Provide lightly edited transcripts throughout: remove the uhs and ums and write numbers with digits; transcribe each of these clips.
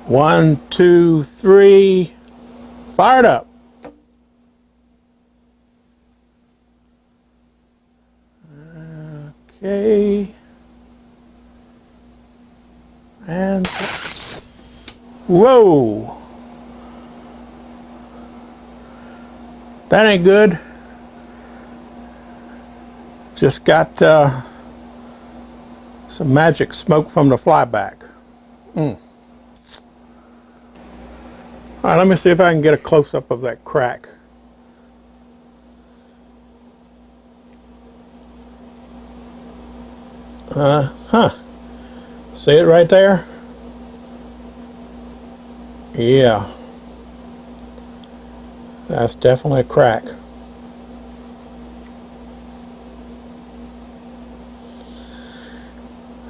1, 2, 3, fired up. Okay. And whoa. That ain't good. Just got some magic smoke from the flyback. All right, let me see if I can get a close-up of that crack. See it right there? Yeah. That's definitely a crack.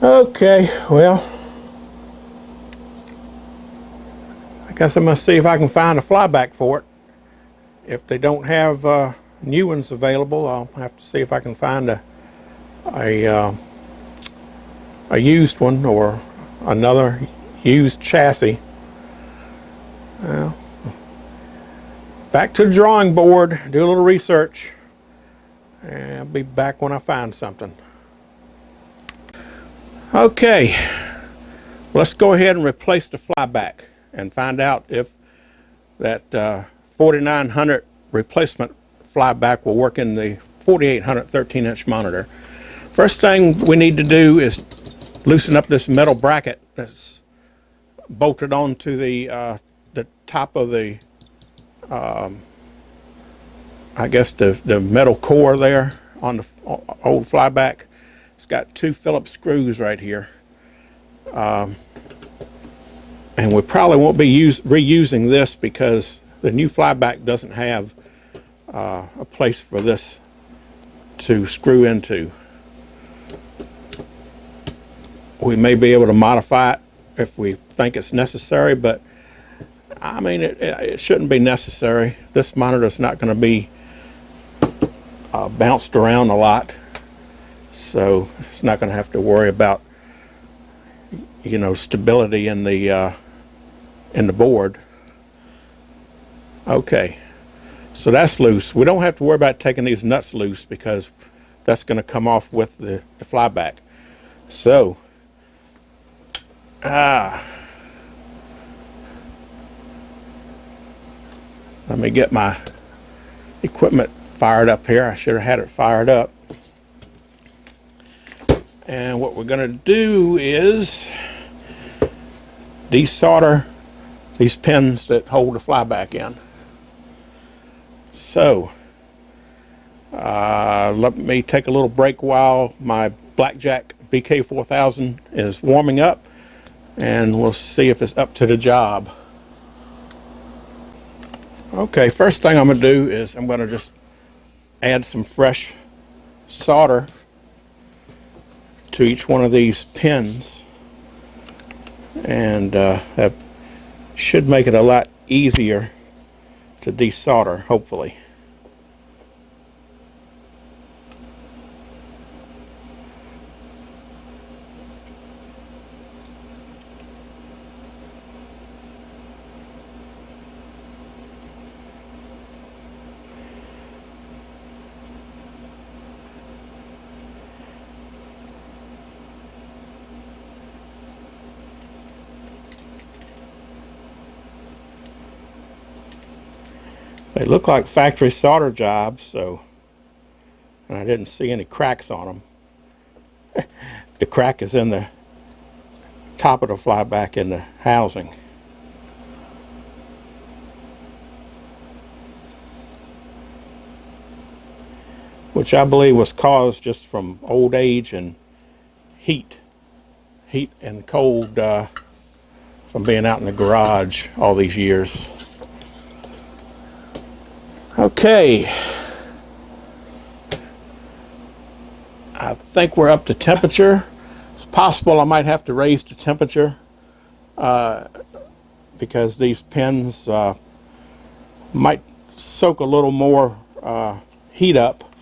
Okay, well, I guess I'm going to see if I can find a flyback for it. If they don't have new ones available, I'll have to see if I can find a used one or another used chassis. Well, back to the drawing board, do a little research, and I'll be back when I find something. Okay, let's go ahead and replace the flyback and find out if that 4900 replacement flyback will work in the 4800 13-inch monitor. First thing we need to do is loosen up this metal bracket that's bolted onto the top of the I guess the metal core there on the old flyback. It's got 2 Phillips screws right here, and we probably won't be reusing this because the new flyback doesn't have a place for this to screw into. We may be able to modify it if we think it's necessary, but I mean it shouldn't be necessary. This monitor is not going to be bounced around a lot, so it's not going to have to worry about, you know, stability in the board. Okay, so that's loose. We don't have to worry about taking these nuts loose because that's going to come off with the flyback. So let me get my equipment fired up here. I should have had it fired up. And what we're going to do is desolder these pins that hold the flyback in. So let me take a little break while my Blackjack BK-4000 is warming up, and we'll see if it's up to the job. Okay, first thing I'm going to do is I'm going to just add some fresh solder to each one of these pins, and that should make it a lot easier to desolder, hopefully. They look like factory solder jobs, so, and I didn't see any cracks on them. The crack is in the top of the flyback in the housing. Which I believe was caused just from old age and heat and cold from being out in the garage all these years. Okay, I think we're up to temperature. It's possible I might have to raise the temperature because these pins might soak a little more heat up,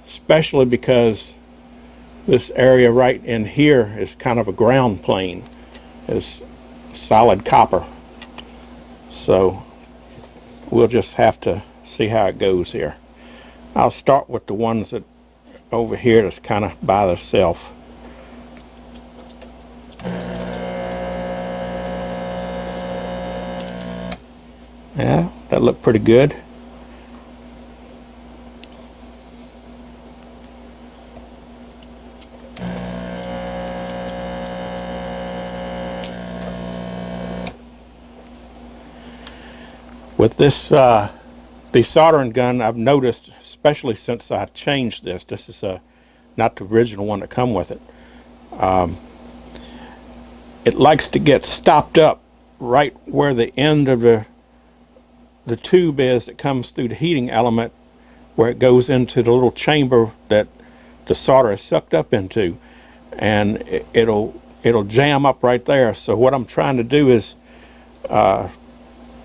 especially because this area right in here is kind of a ground plane. It's solid copper. So we'll just have to see how it goes here. I'll start with the ones that over here that's kind of by themselves. Yeah, that looked pretty good. With this desoldering gun, I've noticed, especially since I changed this is not the original one that come with it. It likes to get stopped up right where the end of the tube is that comes through the heating element, where it goes into the little chamber that the solder is sucked up into, and it'll jam up right there. So what I'm trying to do is,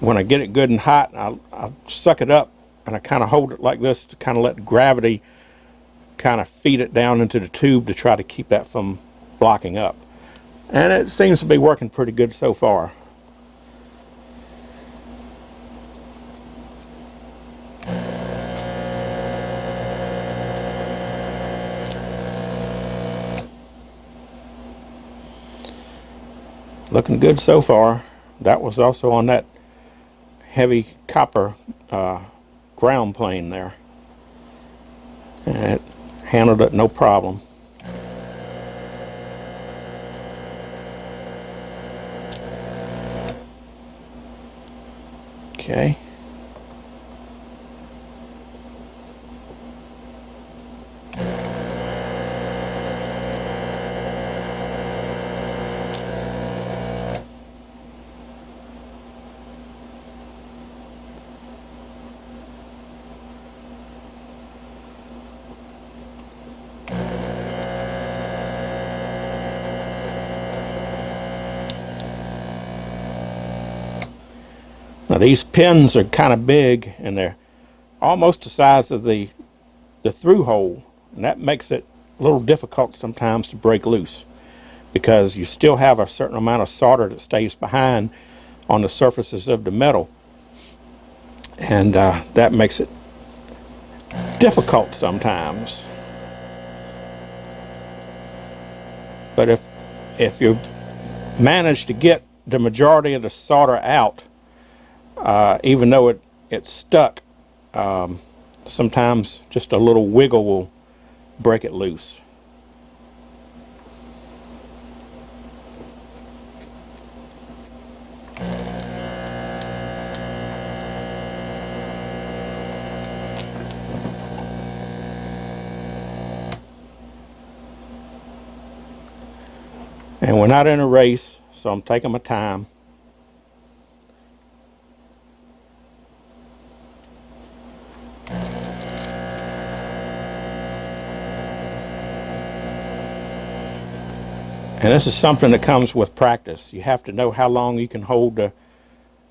when I get it good and hot, I'll suck it up, and I kind of hold it like this to kind of let gravity kind of feed it down into the tube to try to keep that from blocking up. And it seems to be working pretty good so far. Looking good so far. That was also on that heavy copper ground plane there, and it handled it no problem. Okay. Now these pins are kind of big, and they're almost the size of the through hole, and that makes it a little difficult sometimes to break loose, because you still have a certain amount of solder that stays behind on the surfaces of the metal, and that makes it difficult sometimes. But if you manage to get the majority of the solder out, even though it's stuck, sometimes just a little wiggle will break it loose. And we're not in a race, so I'm taking my time. And this is something that comes with practice. You have to know how long you can hold the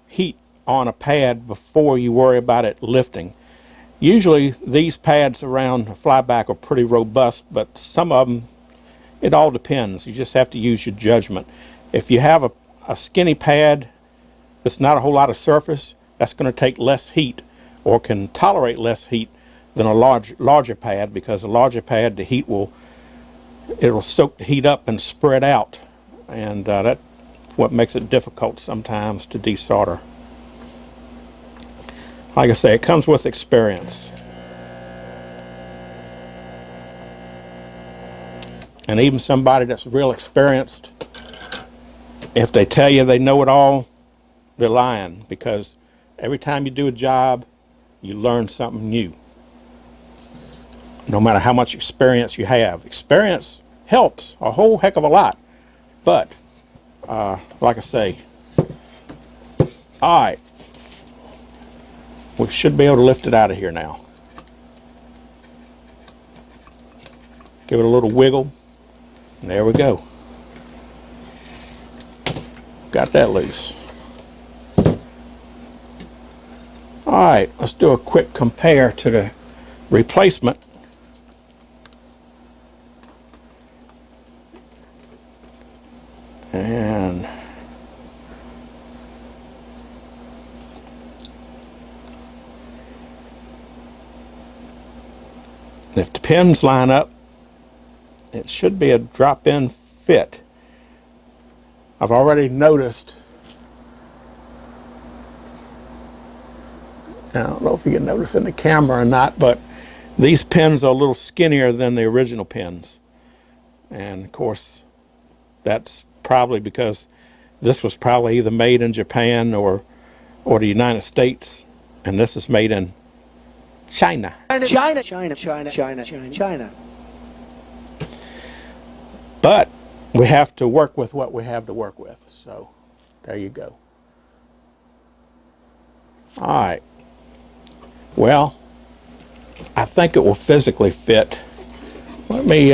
heat on a pad before you worry about it lifting. Usually these pads around a flyback are pretty robust, but some of them, it all depends. You just have to use your judgment. If you have a skinny pad that's not a whole lot of surface, that's going to take less heat, or can tolerate less heat than a larger pad, because a larger pad, the heat it'll soak the heat up and spread out, and that's what makes it difficult sometimes to desolder. Like I say, it comes with experience. And even somebody that's real experienced, if they tell you they know it all, they're lying, because every time you do a job, you learn something new. No matter how much experience you have. Experience helps a whole heck of a lot. But, like I say, all right, we should be able to lift it out of here now. Give it a little wiggle, and there we go. Got that loose. All right, let's do a quick compare to the replacement. And If the pins line up, it should be a drop-in fit. I've already noticed, I don't know if you can notice in the camera or not, but these pins are a little skinnier than the original pins. And of course, that's probably because this was probably either made in Japan or the United States, and this is made in China. China. But we have to work with what we have to work with. So there you go. All right. Well, I think it will physically fit. Let me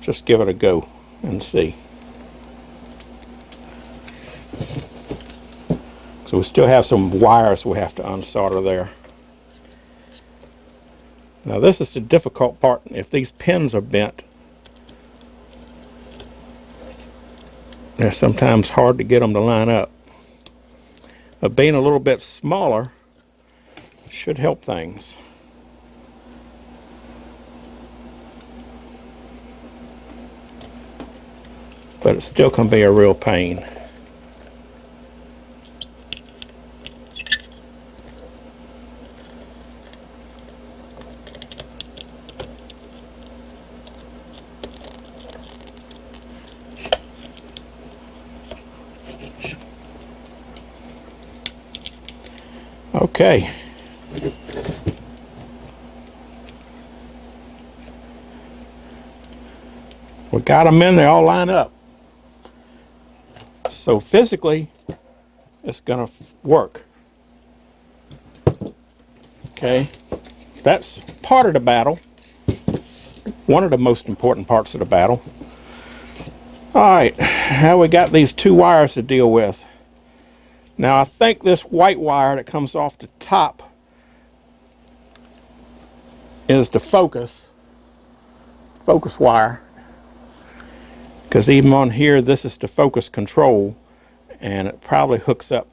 just give it a go and see. So we still have some wires we have to unsolder there. Now this is the difficult part. If these pins are bent, they're sometimes hard to get them to line up. But being a little bit smaller should help things. But it still can be a real pain. Okay. We got them in, they all line up. So physically, it's going to work. Okay. That's part of the battle. One of the most important parts of the battle. All right. Now we got these two wires to deal with. Now I think this white wire that comes off the top is the focus wire, because even on here this is the focus control, and it probably hooks up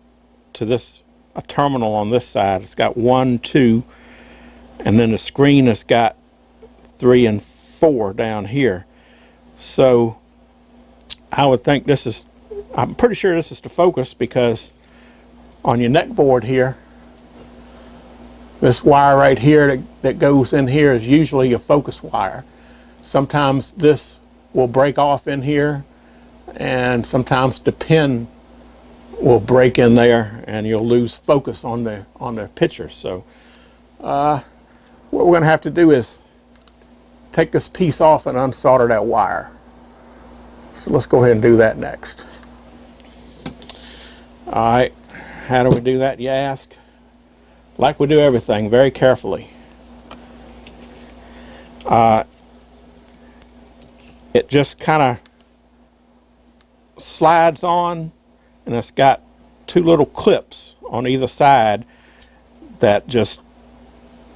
to this, a terminal on this side. It's got 1, 2, and then the screen has got 3 and 4 down here. So I would think this is, I'm pretty sure this is the focus, because on your neck board here, this wire right here that goes in here is usually a focus wire. Sometimes this will break off in here, and sometimes the pin will break in there and you'll lose focus on the picture. So what we're going to have to do is take this piece off and unsolder that wire. So let's go ahead and do that next. All right. How do we do that, you ask? Like we do everything, very carefully. It just kind of slides on, and it's got 2 little clips on either side that just,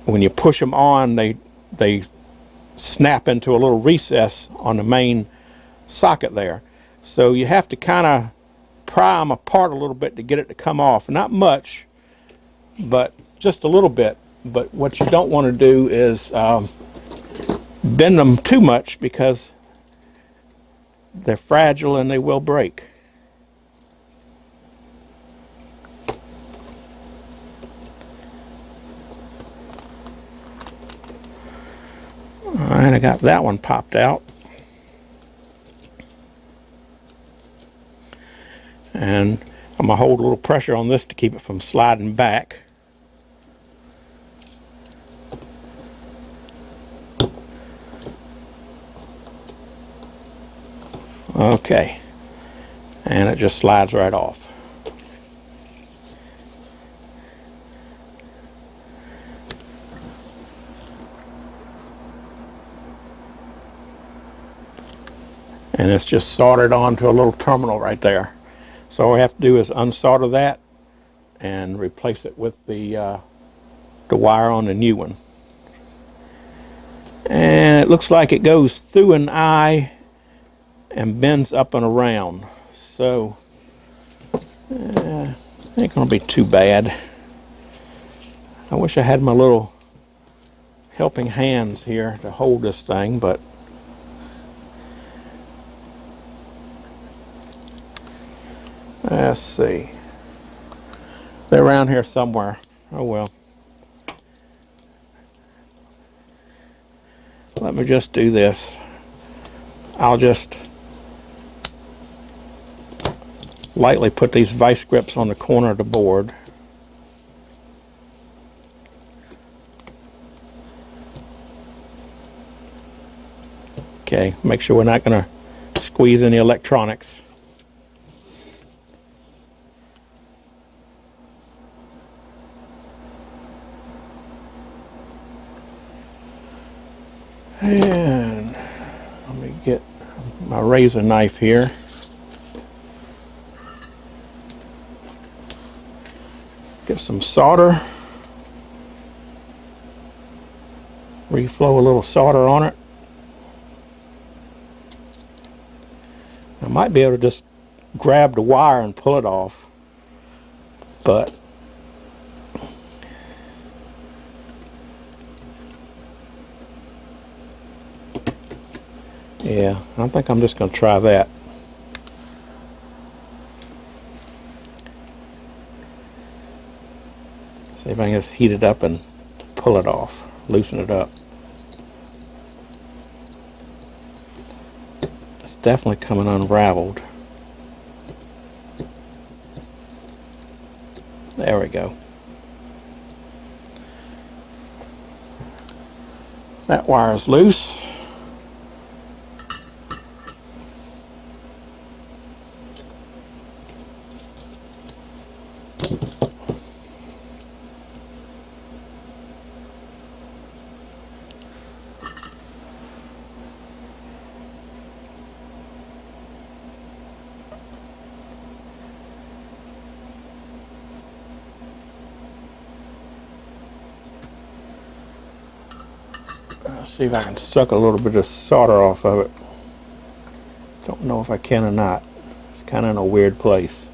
when you push them on, they snap into a little recess on the main socket there. So you have to kind of pry them apart a little bit to get it to come off. Not much, but just a little bit. But what you don't want to do is bend them too much, because they're fragile and they will break. All right, I got that one popped out. And I'm going to hold a little pressure on this to keep it from sliding back. Okay. And it just slides right off. And it's just soldered onto a little terminal right there. So all we have to do is unsolder that and replace it with the wire on the new one. And it looks like it goes through an eye and bends up and around. So ain't gonna be too bad. I wish I had my little helping hands here to hold this thing, but let's see. They're around here somewhere. Oh well. Let me just do this. I'll just lightly put these vice grips on the corner of the board. Okay, make sure we're not going to squeeze any electronics. And let me get my razor knife here. Get some solder. Reflow a little solder on it. I might be able to just grab the wire and pull it off, but yeah, I think I'm just going to try that. See if I can just heat it up and pull it off, loosen it up. It's definitely coming unraveled. There we go. That wire is loose. See if I can suck a little bit of solder off of it. Don't know if I can or not. It's kind of in a weird place.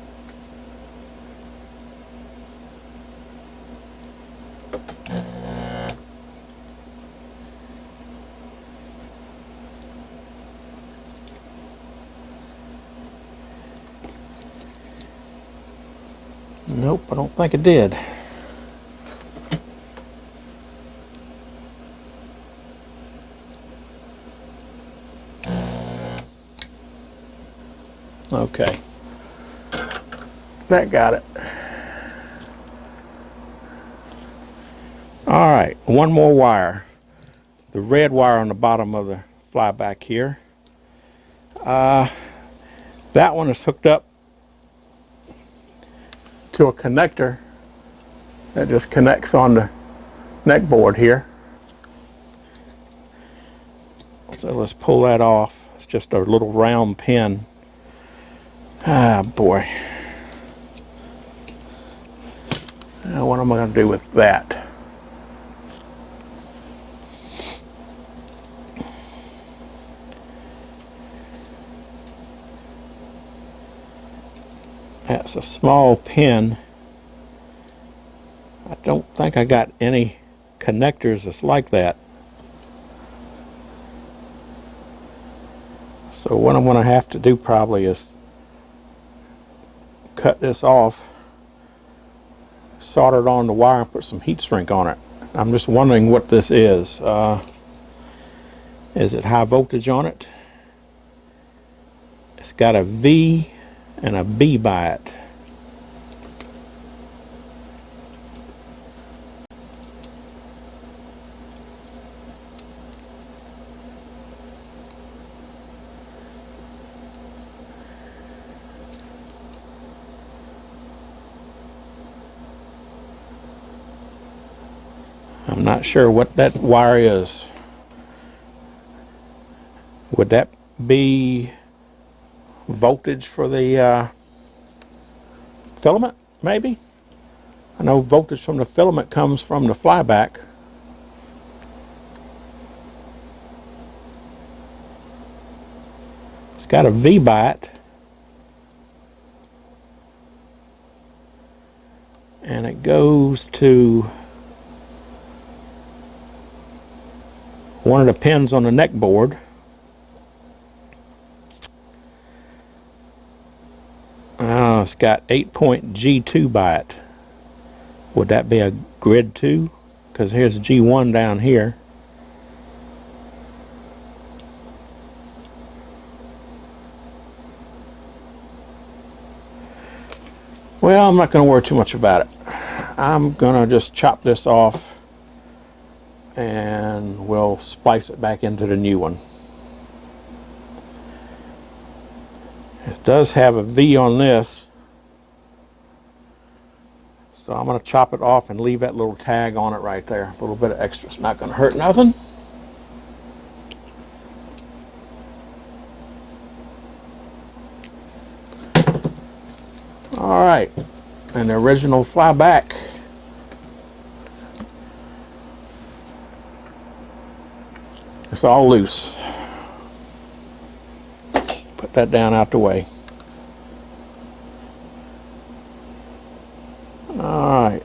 Nope, I don't think it did. Okay, that got it. All right, one more wire. The red wire on the bottom of the flyback here. That one is hooked up to a connector that just connects on the neck board here. So let's pull that off. It's just a little round pin. Ah, boy. Now what am I going to do with that? That's a small pin. I don't think I got any connectors that's like that. So what I'm going to have to do probably is cut this off, solder it on the wire, and put some heat shrink on it. I'm just wondering what this is. Is it high voltage on it? It's got a V and a B by it. I'm not sure what that wire is. Would that be voltage for the filament, maybe? I know voltage from the filament comes from the flyback. It's got a V by it. And it goes to one of the pins on the neck board. It's got 8-point G2 by it. Would that be a grid 2? Because here's G1 down here. Well, I'm not going to worry too much about it. I'm going to just chop this off and we'll splice it back into the new one. It does have a V on this, so I'm going to chop it off and leave that little tag on it right there. A little bit of extra. It's not going to hurt nothing. All right, and the original flyback. It's all loose. Put that down out the way. All right.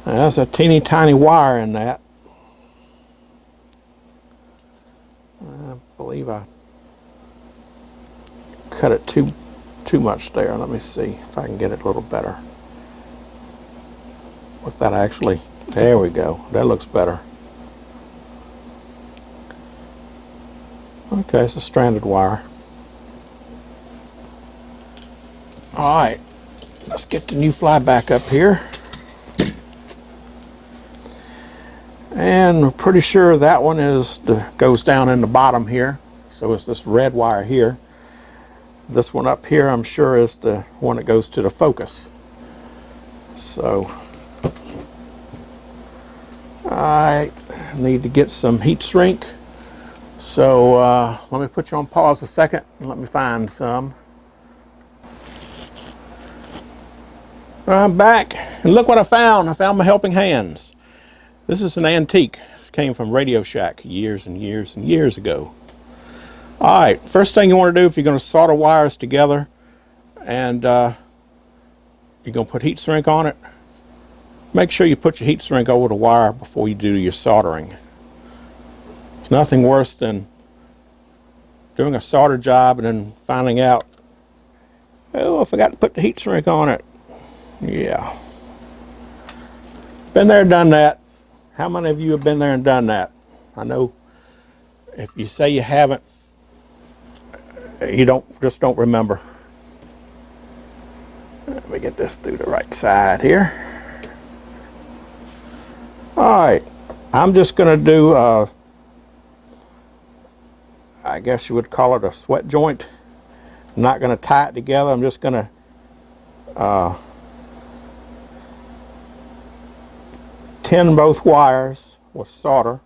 Now, that's a teeny tiny wire in that. I believe I cut it too much there. Let me see if I can get it a little better. With that actually, there we go. That looks better. Okay, it's a stranded wire. All right, let's get the new flyback up here. And I'm pretty sure that one goes down in the bottom here. So it's this red wire here. This one up here, I'm sure, is the one that goes to the focus. So I need to get some heat shrink. So let me put you on pause a second and let me find some. I'm back, and look what I found. I found my helping hands. This is an antique. This came from Radio Shack years and years and years ago. All right, first thing you want to do if you're going to solder wires together and you're going to put heat shrink on it, make sure you put your heat shrink over the wire before you do your soldering. It's nothing worse than doing a solder job and then finding out, oh, I forgot to put the heat shrink on it. Yeah. Been there, done that. How many of you have been there and done that? I know if you say you haven't, you just don't remember. Let me get this through the right side here. All right, I'm just going to do, I guess you would call it a sweat joint. I'm not going to tie it together. I'm just going to tin both wires with solder.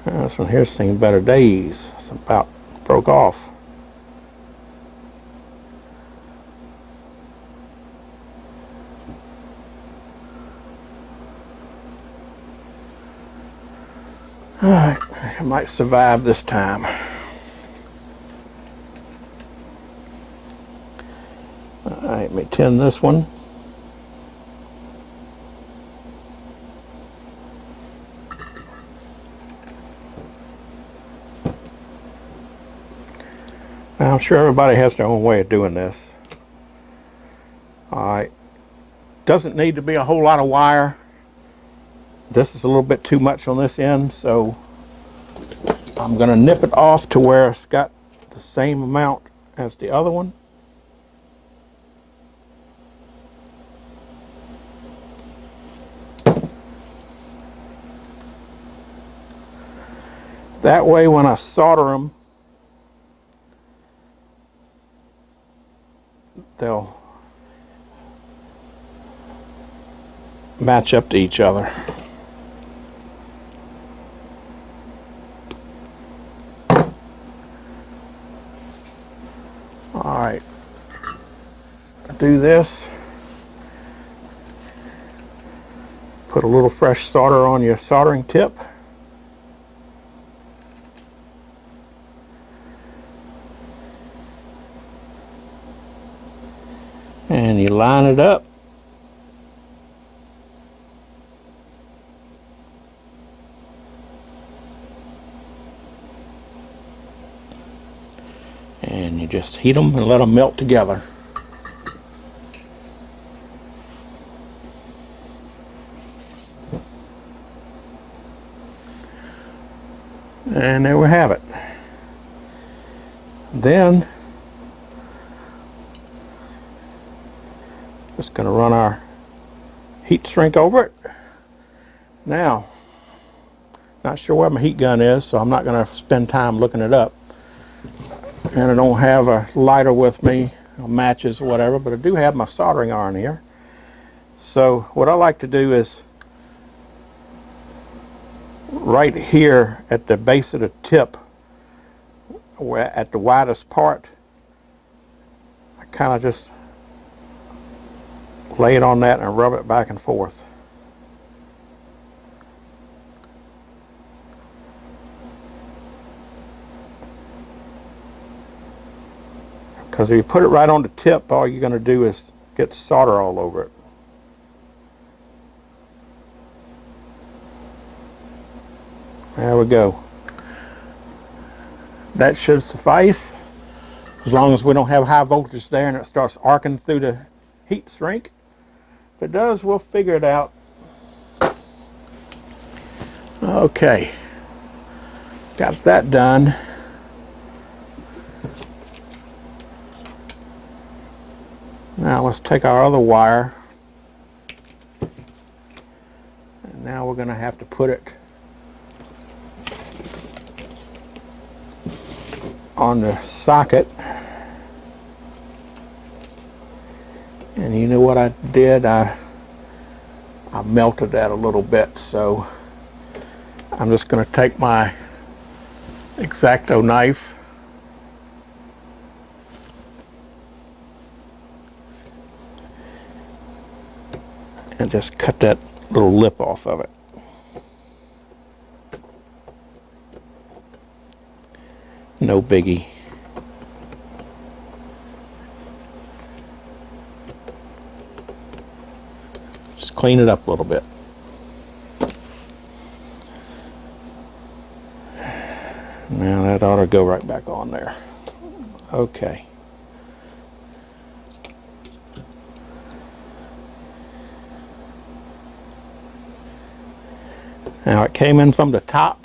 This one here's seen better days. It's about broke off. All right, I might survive this time. All right, let me tin this one. Now, I'm sure everybody has their own way of doing this. All right, doesn't need to be a whole lot of wire. This is a little bit too much on this end, so I'm going to nip it off to where it's got the same amount as the other one. That way when I solder them, they'll match up to each other. All right, do this. Put a little fresh solder on your soldering tip. And you line it up. And you just heat them and let them melt together. And there we have it. Then, just going to run our heat shrink over it. Now, not sure where my heat gun is, so I'm not going to spend time looking it up. And I don't have a lighter with me, or matches or whatever, but I do have my soldering iron here. So what I like to do is right here at the base of the tip, at the widest part, I kind of just lay it on that and rub it back and forth. Because if you put it right on the tip, all you're going to do is get solder all over it. There we go. That should suffice, as long as we don't have high voltage there and it starts arcing through the heat shrink. If it does, we'll figure it out. Okay, got that done. Now let's take our other wire, and now we're going to have to put it on the socket. And you know what I did? I melted that a little bit, so I'm just going to take my X-Acto knife and just cut that little lip off of it. No biggie. Just clean it up a little bit. Now that ought to go right back on there. Okay. Now it came in from the top.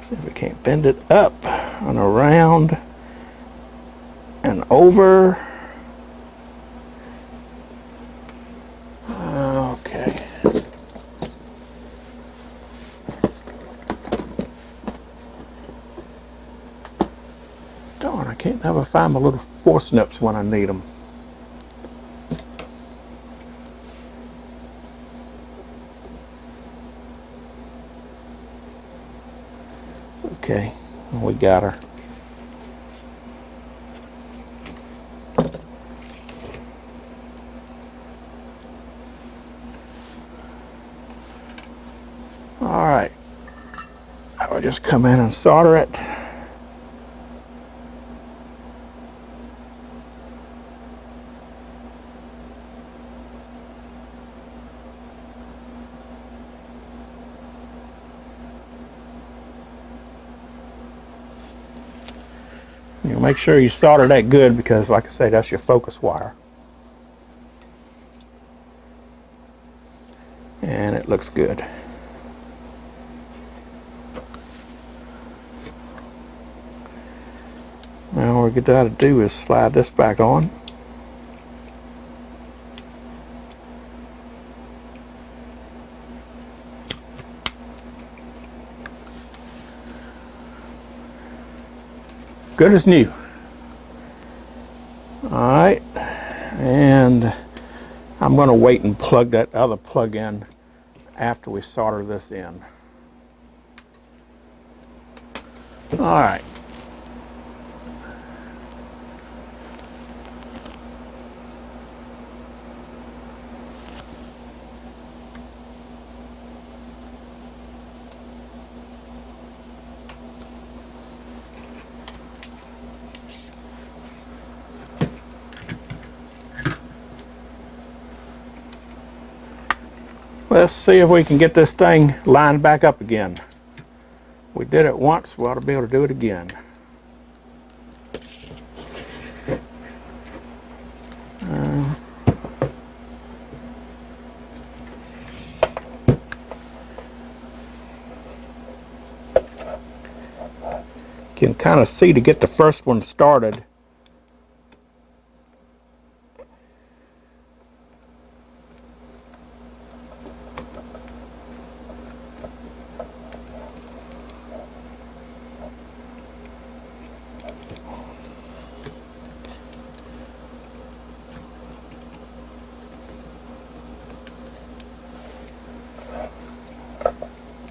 See if we can't bend it up and around and over. Okay. Darn, I can't never find my little force nips when I need them. It's okay, we got her. All right, I will just come in and solder it. You make sure you solder that good, because like I say, that's your focus wire. And it looks good. Now all we got to do is slide this back on. good as new. All right, and I'm going to wait and plug that other plug in after we solder this in. All right. Let's see if we can get this thing lined back up again. We did it once, we ought to be able to do it again. You can kind of see to get the first one started.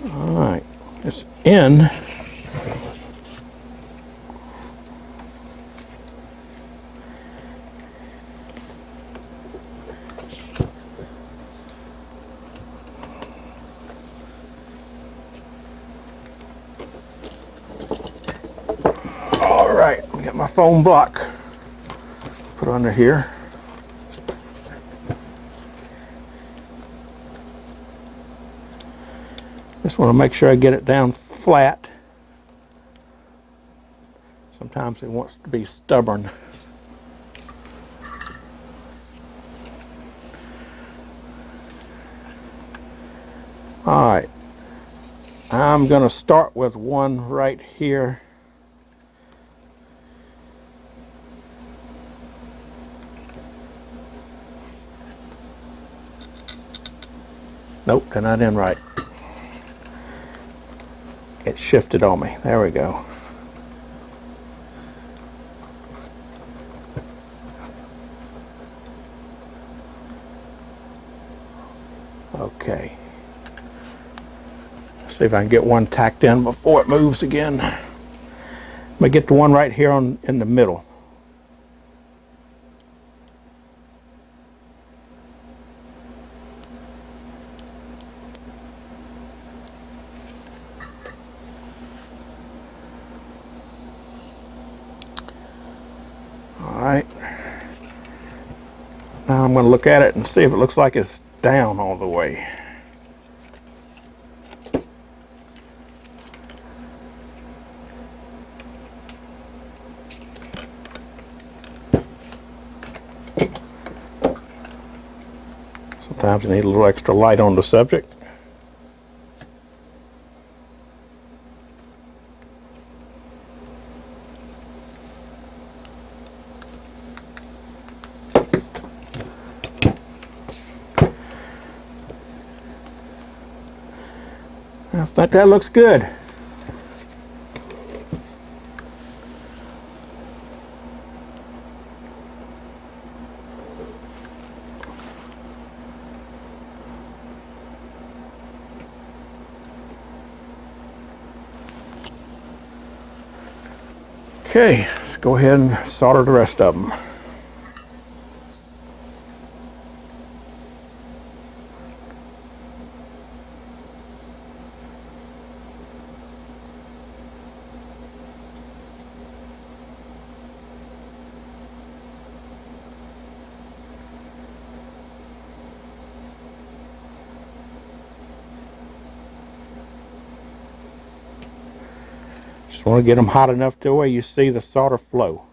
Alright, it's in. Alright, we got my foam block put under here. Just want to make sure I get it down flat. Sometimes it wants to be stubborn. All right, I'm going to start with one right here. Nope, they're not in right. It shifted on me. There we go. Okay. See if I can get one tacked in before it moves again. I'm gonna get the one right here in the middle. All right. Now I'm going to look at it and see if it looks like it's down all the way. Sometimes you need a little extra light on the subject. I think that looks good. Okay, let's go ahead and solder the rest of them. Just want to get them hot enough to where you see the solder flow.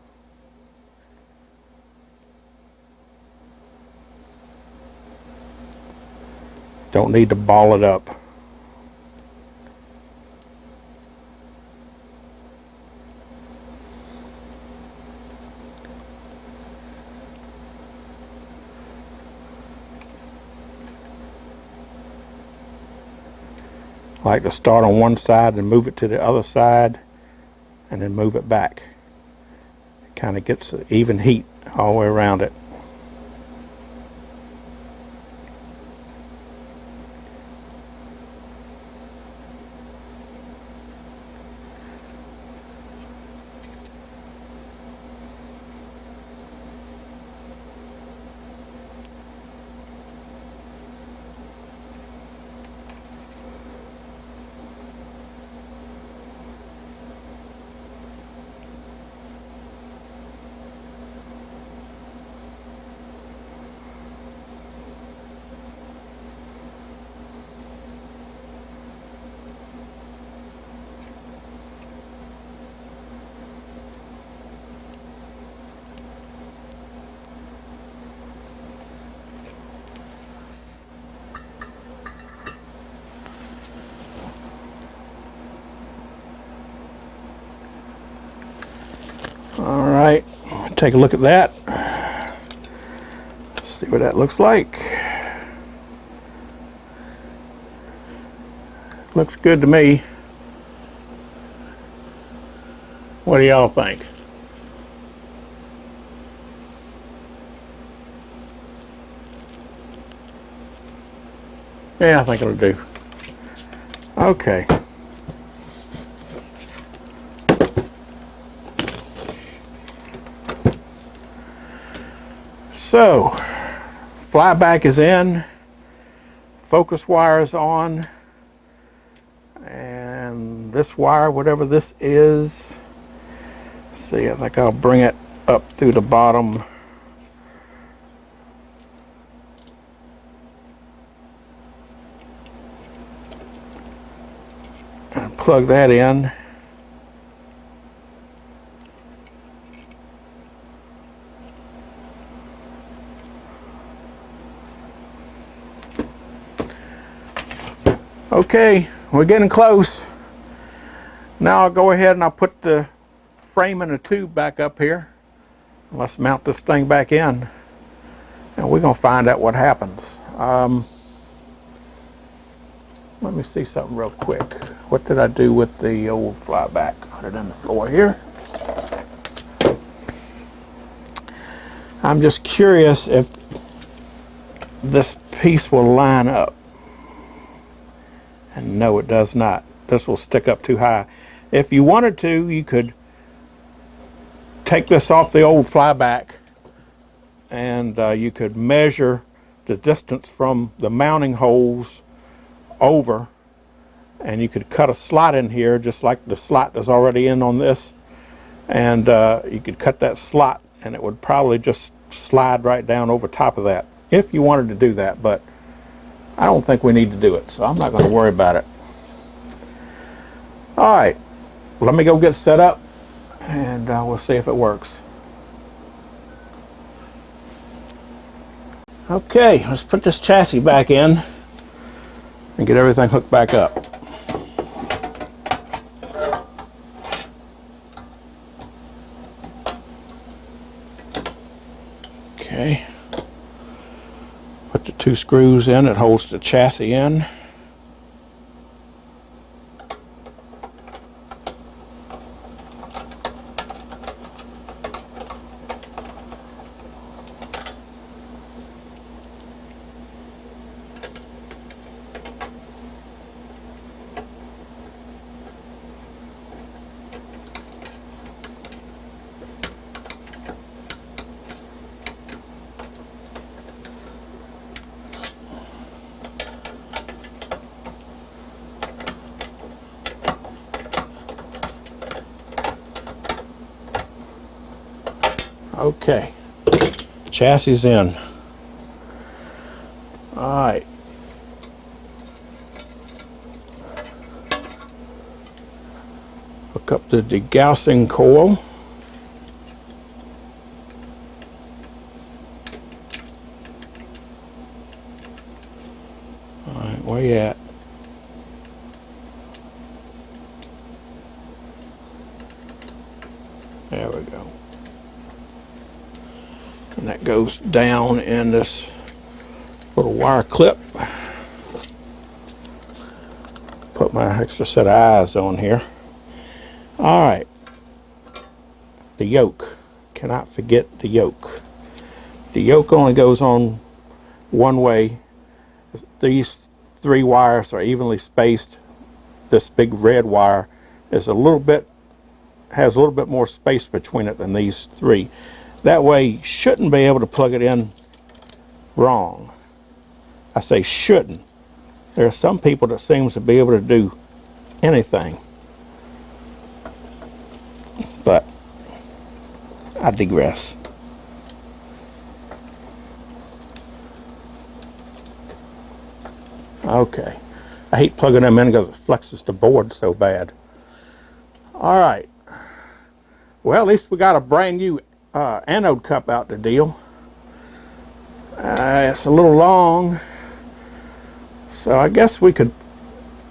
Don't need to ball it up. I like to start on one side and move it to the other side and then move it back. Kind of gets even heat all the way around it. All right, take a look at that. See what that looks like. Looks good to me. What do y'all think? Yeah, I think it'll do. Okay. So, flyback is in, focus wire is on, and this wire, whatever this is, see, I think I'll bring it up through the bottom. And plug that in. Okay, we're getting close. Now I'll go ahead and I'll put the frame and the tube back up here. Let's mount this thing back in, and we're gonna find out what happens. Let me see something real quick. What did I do with the old flyback? Put it on the floor here. I'm just curious if this piece will line up. And no, it does not. This will stick up too high. If you wanted to, you could take this off the old flyback, and you could measure the distance from the mounting holes over, and you could cut a slot in here just like the slot that's already in on this, and you could cut that slot and it would probably just slide right down over top of that if you wanted to do that, but I don't think we need to do it, so I'm not going to worry about it. All right, let me go get set up, and we'll see if it works. Okay, let's put this chassis back in and get everything hooked back up. Okay. Put the 2 screws in that holds the chassis in. Okay, chassis in. All right. Hook up the degaussing coil. All right, where you at? There we go. And that goes down in this little wire clip. Put my extra set of eyes on here. All right, the yoke. cannot forget the yoke. The yoke only goes on one way. These 3 wires are evenly spaced. This big red wire is has a little bit more space between it than these 3. That way you shouldn't be able to plug it in wrong. I say shouldn't. There are some people that seems to be able to do anything. But I digress. Okay. I hate plugging them in because it flexes the board so bad. All right. Well, at least we got a brand new anode cup out the deal. It's a little long, so I guess we could,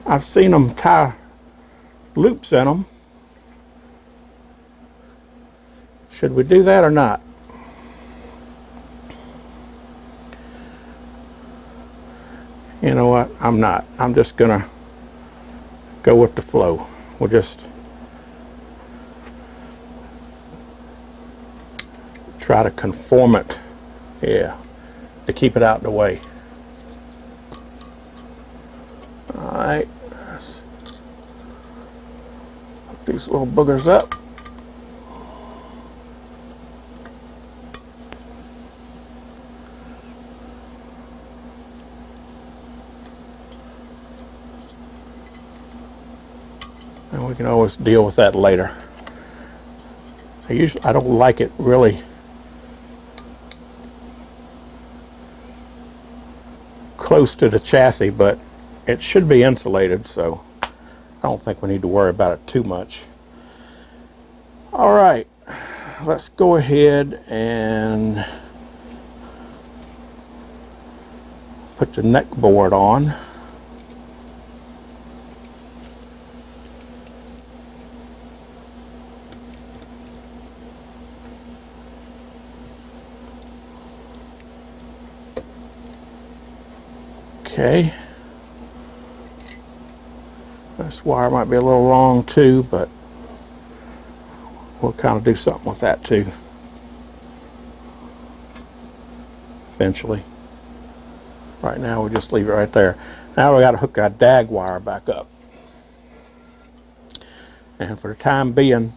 I've seen them tie loops in them. Should we do that or not? You know what? I'm not. I'm just gonna go with the flow. We'll just try to conform it, yeah, to keep it out of the way. All right, let's hook these little boogers up. And we can always deal with that later. I don't like it really close to the chassis, but it should be insulated, so I don't think we need to worry about it too much. All right, let's go ahead and put the neck board on. Okay, this wire might be a little long too, but we'll kind of do something with that too eventually. Right now we just leave it right there. Now we got to hook our DAG wire back up, and for the time being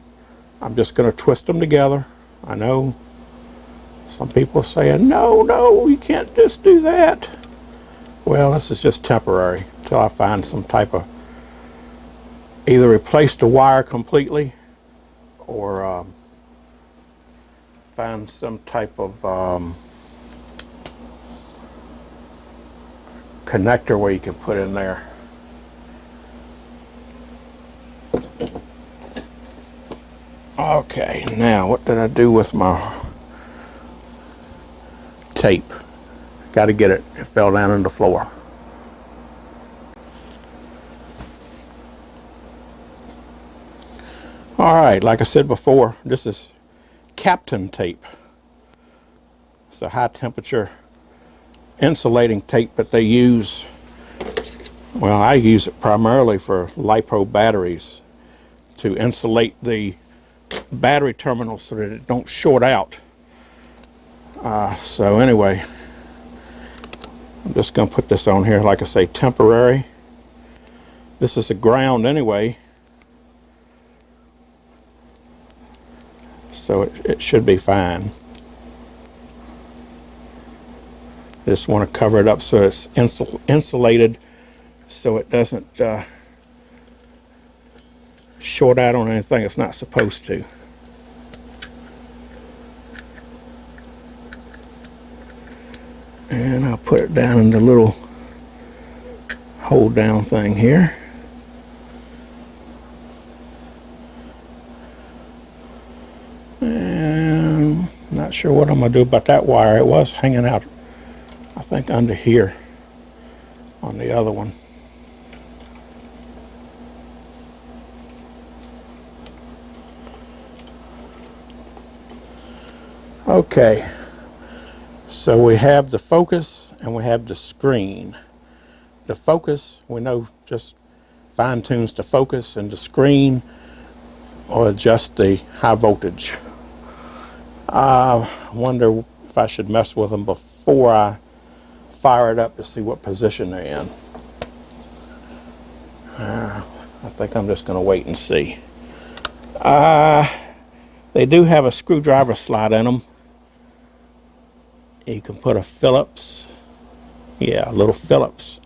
I'm just going to twist them together. I know some people are saying no, you can't just do that. Well, this is just temporary until I find some type of, either replace the wire completely or find some type of connector where you can put in there. Okay, now what did I do with my tape? Got to get it. It fell down on the floor. All right, like I said before, this is Captain tape. It's a high temperature insulating tape that they use. Well, I use it primarily for LiPo batteries to insulate the battery terminals so that it don't short out. So anyway, I'm just going to put this on here, like I say, temporary. This is a ground anyway, so it should be fine. Just want to cover it up so it's insulated, so it doesn't short out on anything it's not supposed to. And I'll put it down in the little hold down thing here. And not sure what I'm going to do about that wire. It was hanging out, I think, under here on the other one. Okay. So we have the focus and we have the screen. The focus, we know, just fine tunes the focus, and the screen will adjust the high voltage. I wonder if I should mess with them before I fire it up to see what position they're in. I think I'm just going to wait and see. They do have a screwdriver slot in them. You can put a Phillips, yeah, a little Phillips.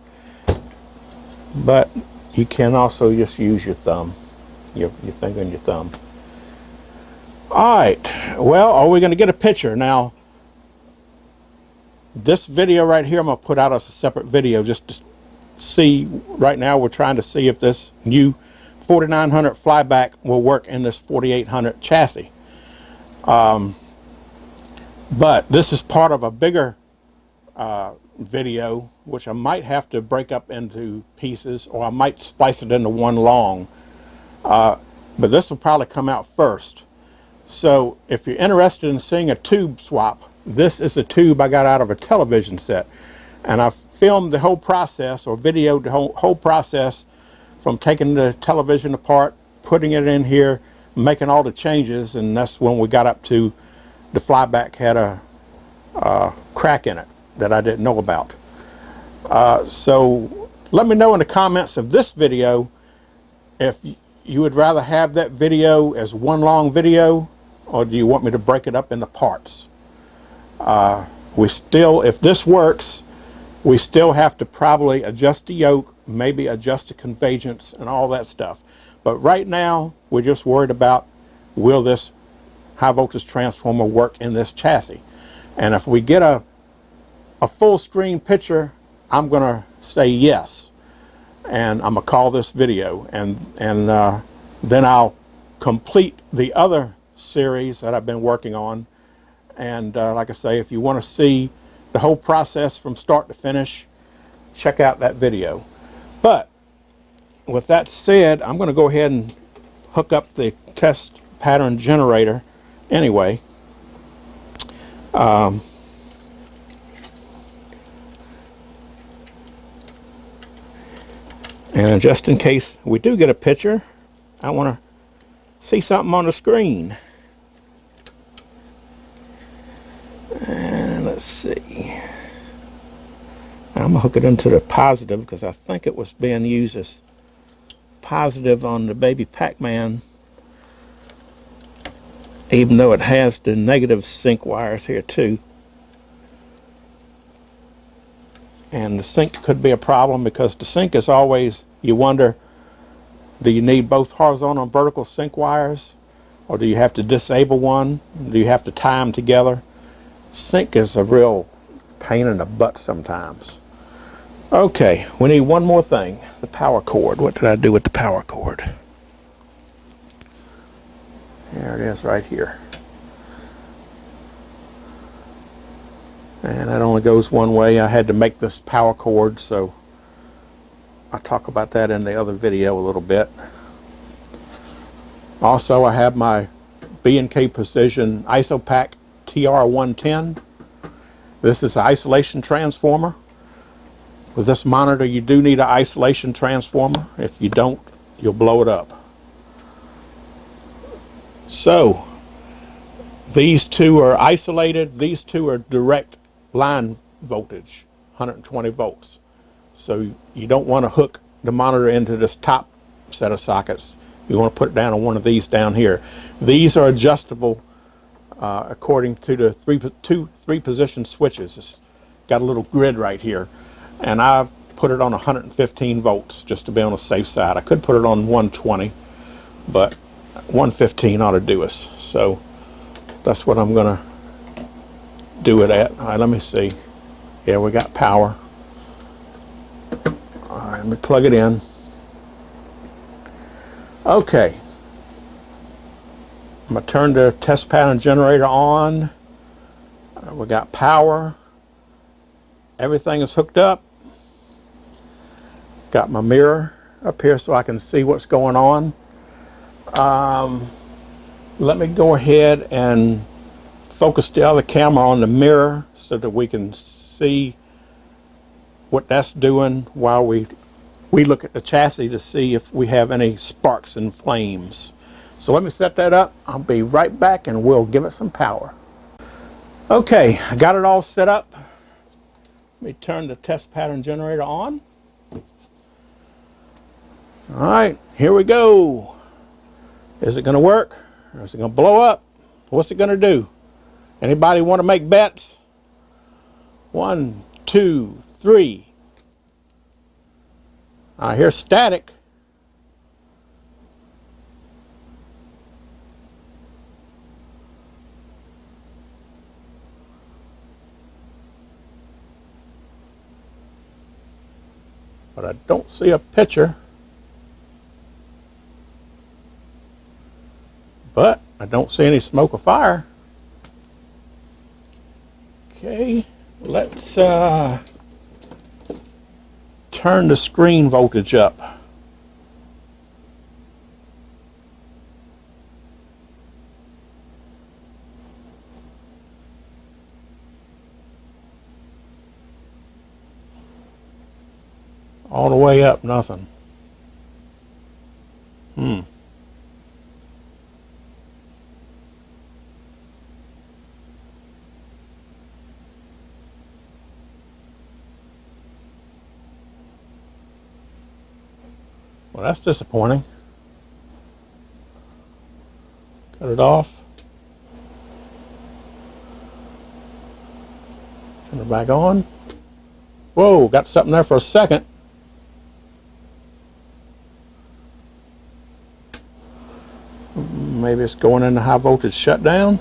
But you can also just use your thumb, your finger and your thumb. All right, well, are we going to get a picture? Now, this video right here, I'm going to put out as a separate video just to see. Right now, we're trying to see if this new 4900 flyback will work in this 4800 chassis. But this is part of a bigger video, which I might have to break up into pieces, or I might splice it into one long. But this will probably come out first. So if you're interested in seeing a tube swap, this is a tube I got out of a television set. And I filmed the whole process, or videoed the whole process, from taking the television apart, putting it in here, making all the changes, and that's when we got up to the flyback had a crack in it that I didn't know about. So let me know in the comments of this video if you would rather have that video as one long video, or do you want me to break it up into parts. If this works, we still have to probably adjust the yoke, maybe adjust the convergence and all that stuff. But right now, we're just worried about, will this high voltage transformer work in this chassis? And if we get a full screen picture, I'm going to say yes. And I'm going to call this video. And then I'll complete the other series that I've been working on. And like I say, if you want to see the whole process from start to finish, check out that video. But with that said, I'm going to go ahead and hook up the test pattern generator anyway. And just in case we do get a picture, I want to see something on the screen. And let's see. I'm going to hook it into the positive because I think it was being used as positive on the baby Pac-Man, even though it has the negative sync wires here too. And the sync could be a problem because the sync is always, you wonder, do you need both horizontal and vertical sync wires, or do you have to disable one? Do you have to tie them together? Sync is a real pain in the butt sometimes. Okay, we need one more thing, the power cord. What did I do with the power cord? There it is right here. And that only goes one way. I had to make this power cord, so I'll talk about that in the other video a little bit. Also, I have my B&K Precision IsoPack TR110. This is an isolation transformer. With this monitor, you do need an isolation transformer. If you don't, you'll blow it up. So, these two are isolated. These two are direct line voltage, 120 volts. So you don't want to hook the monitor into this top set of sockets. You want to put it down on one of these down here. These are adjustable according to the three position switches. It's got a little grid right here. And I've put it on 115 volts just to be on the safe side. I could put it on 120, but 115 ought to do us. So that's what I'm going to do it at. All right, let me see. Yeah, we got power. All right, let me plug it in. Okay. I'm going to turn the test pattern generator on. We got power. Everything is hooked up. Got my mirror up here so I can see what's going on. Let me go ahead and focus the other camera on the mirror so that we can see what that's doing while we look at the chassis to see if we have any sparks and flames. So let me set that up. I'll be right back and we'll give it some power. Okay, I got it all set up. Let me turn the test pattern generator on. All right, here we go. Is it going to work? Or is it going to blow up? What's it going to do? Anybody want to make bets? 1, 2, 3. I hear static. But I don't see a picture. But I don't see any smoke or fire. Okay, let's turn the screen voltage up. All the way up, nothing. Well, that's disappointing. Cut it off. Turn it back on. Whoa, got something there for a second. Maybe it's going into high voltage shutdown.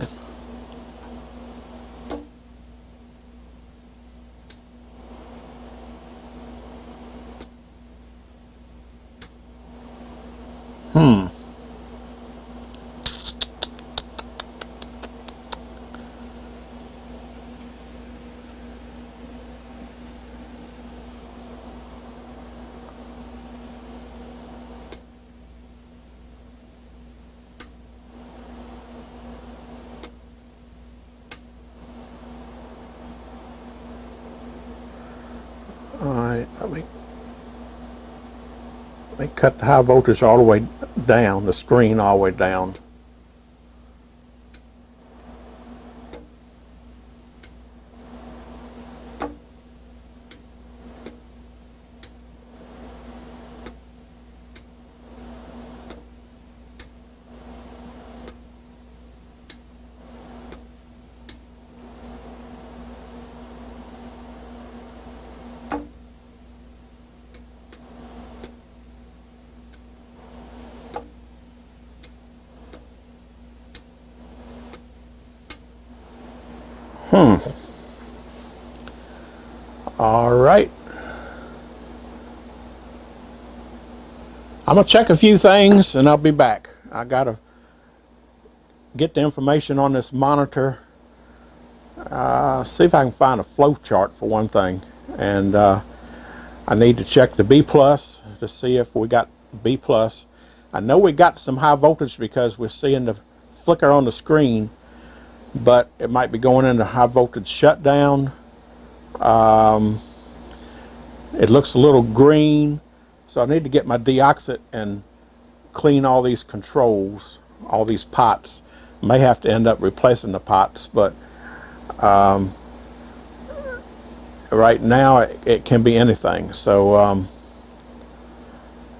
All right, let me cut the high voltage all the way down, the screen all the way down. All right. I'm gonna check a few things and I'll be back. I gotta get the information on this monitor. See if I can find a flow chart for one thing. And I need to check the B plus to see if we got B plus. I know we got some high voltage because we're seeing the flicker on the screen, but it might be going into high voltage shutdown. It looks a little green, so I need to get my deoxit and clean all these controls, all these pots. May have to end up replacing the pots, but right now it can be anything. So,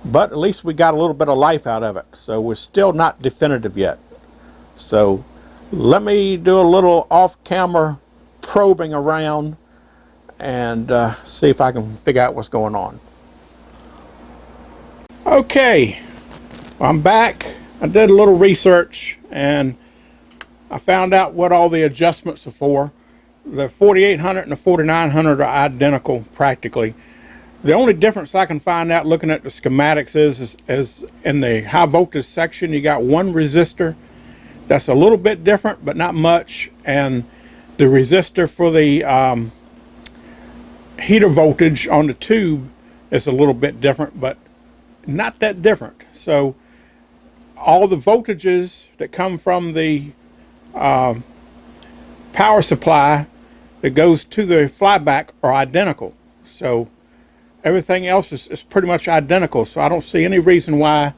but at least we got a little bit of life out of it. So we're still not definitive yet. So let me do a little off-camera probing around and see if I can figure out what's going on. Okay, I'm back. I did a little research and I found out what all the adjustments are for. The 4800 and the 4900 are identical practically. The only difference I can find out looking at the schematics is in the high voltage section you got one resistor that's a little bit different but not much, and the resistor for the heater voltage on the tube is a little bit different, but not that different. So all the voltages that come from the power supply that goes to the flyback are identical. So everything else is pretty much identical. So I don't see any reason why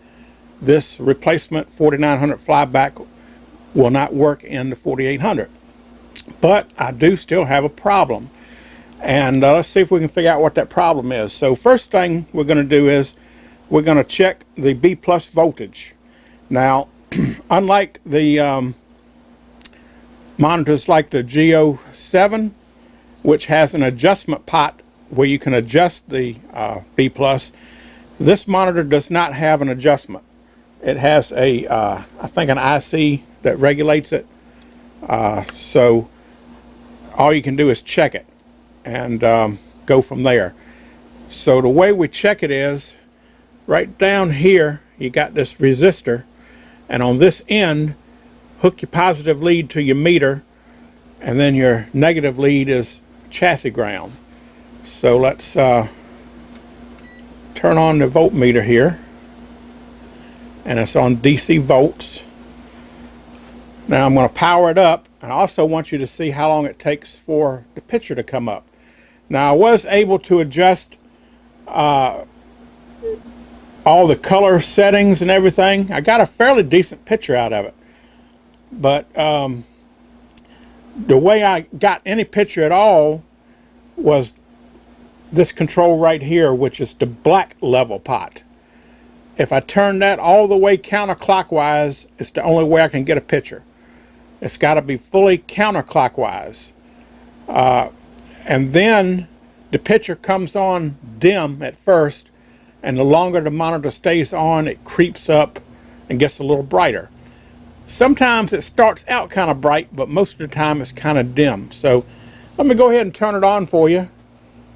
this replacement 4900 flyback will not work in the 4800. but I do still have a problem. And let's see if we can figure out what that problem is. So first thing we're going to do is we're going to check the B plus voltage. Now, unlike the monitors like the G07, which has an adjustment pot where you can adjust the B plus, this monitor does not have an adjustment. It has a, I think, an IC that regulates it. So all you can do is check it and go from there. So the way we check it is right down here you got this resistor, and on this end hook your positive lead to your meter, and then your negative lead is chassis ground. So let's turn on the voltmeter here, and it's on DC volts. Now I'm going to power it up, and I also want you to see how long it takes for the picture to come up. Now I was able to adjust all the color settings and everything. I got a fairly decent picture out of it, but the way I got any picture at all was this control right here, which is the black level pot. If I turn that all the way counterclockwise, it's the only way I can get a picture. It's got to be fully counterclockwise. And then the picture comes on dim at first, and the longer the monitor stays on, it creeps up and gets a little brighter. Sometimes it starts out kind of bright, but most of the time it's kind of dim. So let me go ahead and turn it on for you,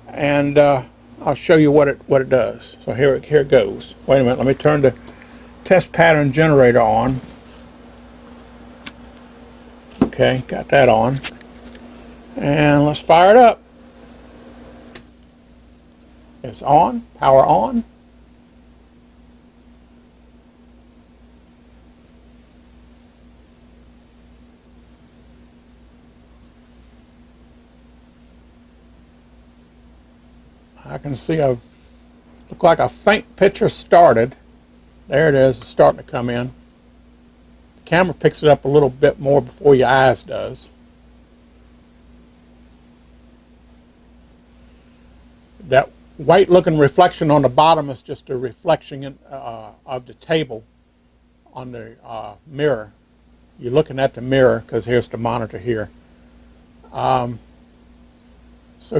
and I'll show you what it does. So here it goes. Wait a minute, let me turn the test pattern generator on. Okay, got that on. And let's fire it up. It's on, power on. I can see look like a faint picture started. There it is, it's starting to come in. The camera picks it up a little bit more before your eyes does. That white looking reflection on the bottom is just a reflection of the table on the mirror. You're looking at the mirror because here's the monitor here. So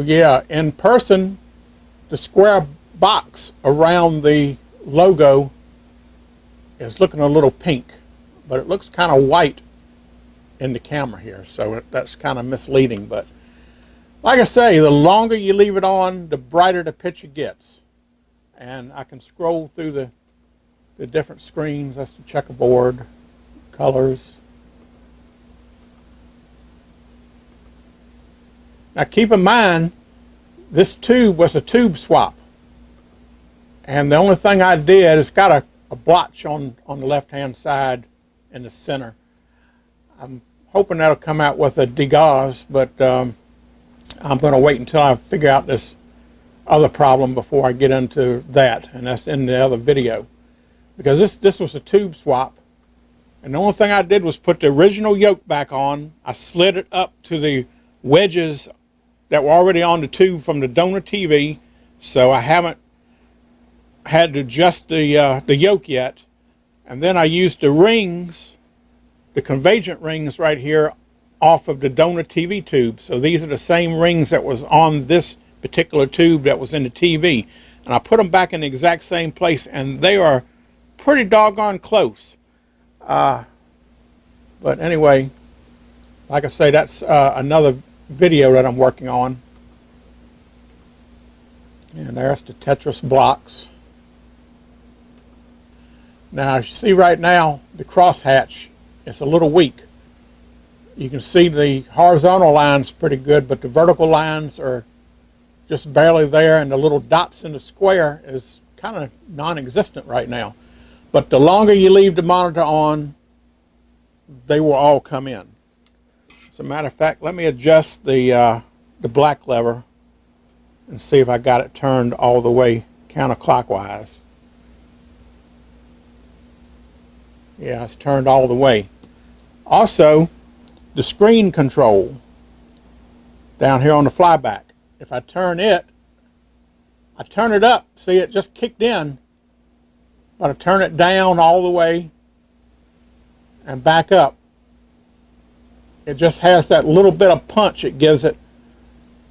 yeah, in person, the square box around the logo is looking a little pink, but it looks kind of white in the camera here, so that's kind of misleading. But like I say, the longer you leave it on, the brighter the picture gets. And I can scroll through the different screens. That's the checkerboard, colors. Now keep in mind, this tube was a tube swap. And the only thing I did is got a blotch on the left-hand side in the center. I'm hoping that'll come out with a degauss, but I'm going to wait until I figure out this other problem before I get into that, and that's in the other video. Because this was a tube swap, and the only thing I did was put the original yoke back on. I slid it up to the wedges that were already on the tube from the donor TV, so I haven't had to adjust the yoke yet. And then I used the rings, the convergent rings right here, off of the donor TV tube. So these are the same rings that was on this particular tube that was in the TV. And I put them back in the exact same place, and they are pretty doggone close. But anyway, like I say, that's another video that I'm working on. And there's the Tetris blocks. Now, you see right now, the crosshatch is a little weak. You can see the horizontal lines pretty good, but the vertical lines are just barely there, and the little dots in the square is kind of non-existent right now. But the longer you leave the monitor on, they will all come in. As a matter of fact, let me adjust the black lever and see if I got it turned all the way counterclockwise. Yeah, it's turned all the way. Also, the screen control. down here on the flyback. If I turn it up, see, it just kicked in, but I turn it down all the way and back up. It just has that little bit of punch it gives it,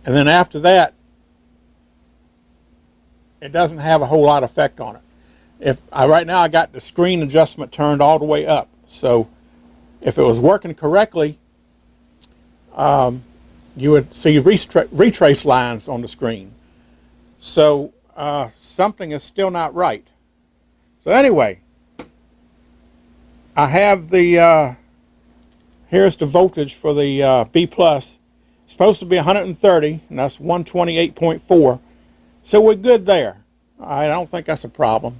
and then after that, it doesn't have a whole lot of effect on it. Right now I got the screen adjustment turned all the way up, so if it was working correctly, you would see retrace lines on the screen. So something is still not right. So anyway, I have the here's the voltage for the B+. It's supposed to be 130, and that's 128.4. So we're good there. I don't think that's a problem.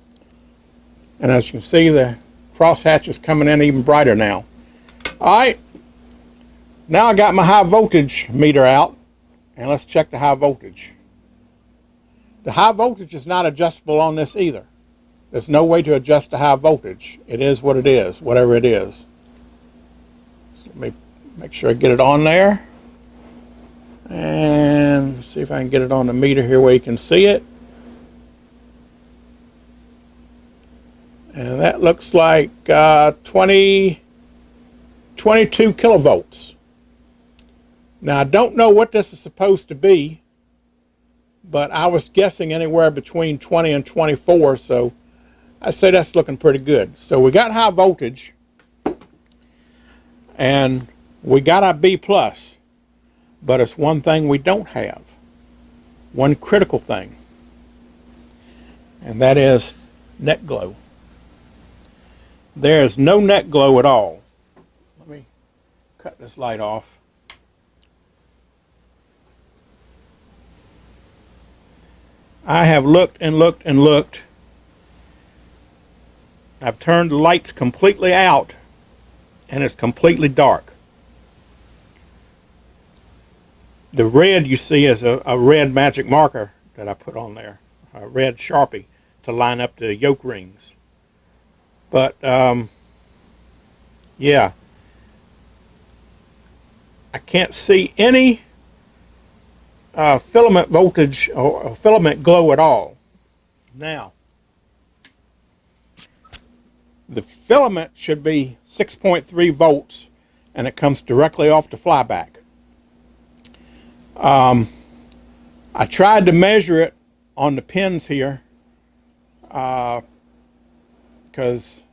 And as you can see, the crosshatch is coming in even brighter now. All right, now I got my high voltage meter out, and let's check the high voltage. The high voltage is not adjustable on this either. There's no way to adjust the high voltage. It is what it is, whatever it is. So let me make sure I get it on there. And see if I can get it on the meter here where you can see it. And that looks like 22 kilovolts. Now I don't know what this is supposed to be, but I was guessing anywhere between 20 and 24, so I'd say that's looking pretty good. So we got high voltage, and we got our B+, but it's one thing we don't have, one critical thing, and that is net glow. There is no net glow at all. Let me cut this light off. I have looked and looked and looked. I've turned the lights completely out, and it's completely dark. The red you see is a red magic marker that I put on there, a red Sharpie to line up the yoke rings. But yeah, I can't see any filament voltage or filament glow at all. Now, the filament should be 6.3 volts, and it comes directly off the flyback. I tried to measure it on the pins here, because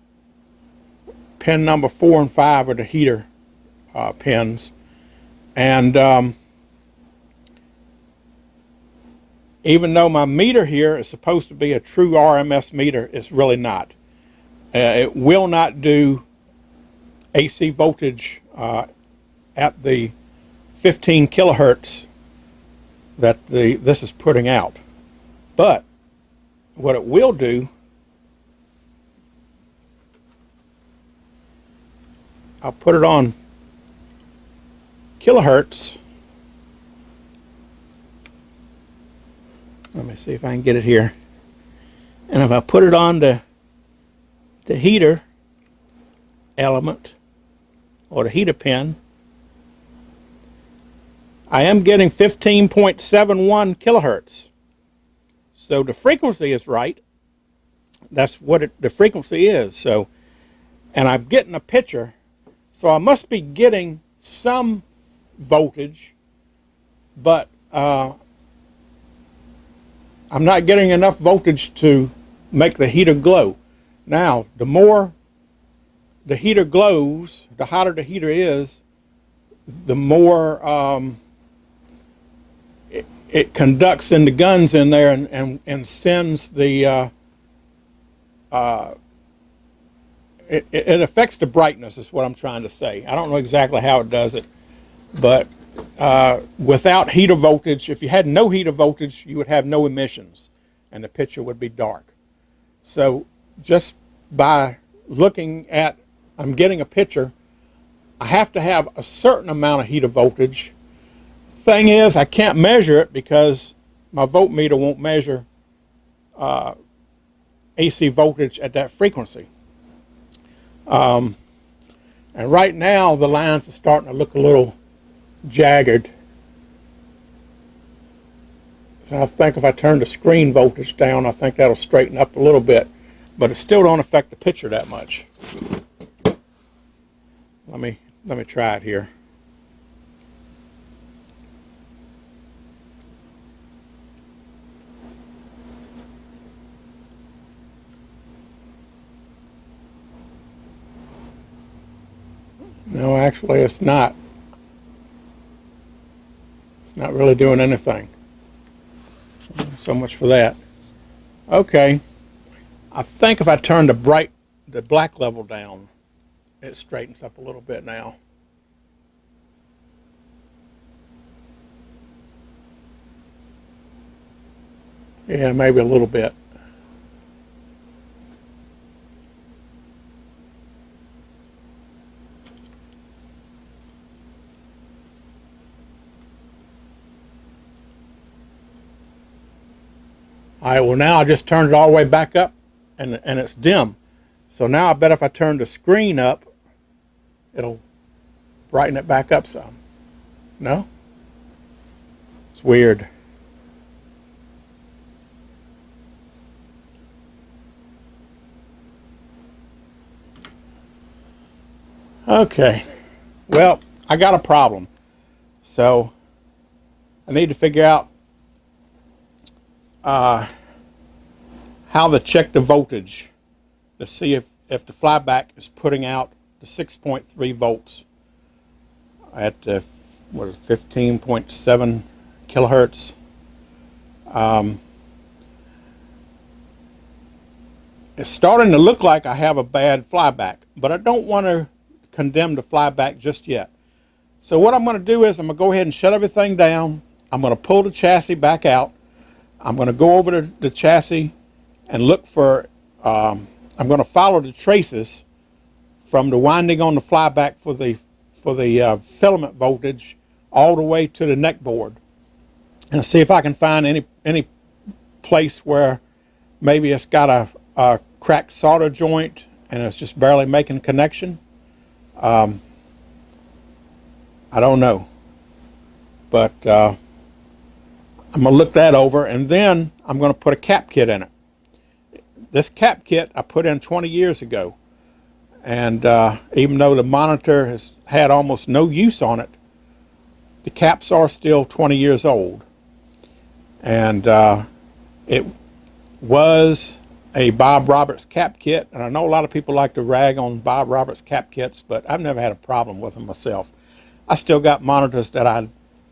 pin number 4 and 5 are the heater pins, and even though my meter here is supposed to be a true RMS meter, it's really not. It will not do AC voltage at the 15 kilohertz that this is putting out. But what it will do, I'll put it on kilohertz. Let me see if I can get it here. And if I put it on the heater element or the heater pin, I am getting 15.71 kilohertz. So the frequency is right. That's what the frequency is. So, and I'm getting a picture, so I must be getting some voltage, but I'm not getting enough voltage to make the heater glow. Now, the more the heater glows, the hotter the heater is, the more it conducts in the guns in there and sends the, it affects the brightness is what I'm trying to say. I don't know exactly how it does it, but without heater voltage, if you had no heater voltage, you would have no emissions, and the picture would be dark. So just by looking at, I'm getting a picture, I have to have a certain amount of heater voltage. Thing is, I can't measure it because my voltmeter won't measure AC voltage at that frequency. And right now the lines are starting to look a little jagged. So I think if I turn the screen voltage down, I think that'll straighten up a little bit, but it still don't affect the picture that much. Let me try it here. No, actually it's not. It's not really doing anything. So much for that. Okay. I think if I turn the black level down, it straightens up a little bit now. Yeah, maybe a little bit. All right, well now I just turned it all the way back up and it's dim. So now I bet if I turn the screen up, it'll brighten it back up some. No? It's weird. Okay, well, I got a problem. So I need to figure out how to check the voltage to see if the flyback is putting out the 6.3 volts at 15.7 kilohertz. It's starting to look like I have a bad flyback, but I don't want to condemn the flyback just yet. So what I'm going to do is I'm going to go ahead and shut everything down. I'm going to pull the chassis back out. I'm going to go over to the chassis and look for, I'm going to follow the traces from the winding on the flyback for the filament voltage all the way to the neck board, and see if I can find any place where maybe it's got a cracked solder joint and it's just barely making connection. I don't know, but I'm going to look that over, and then I'm going to put a cap kit in it. This cap kit I put in 20 years ago, and even though the monitor has had almost no use on it, the caps are still 20 years old. And it was a Bob Roberts cap kit, and I know a lot of people like to rag on Bob Roberts cap kits, but I've never had a problem with them myself. I still got monitors that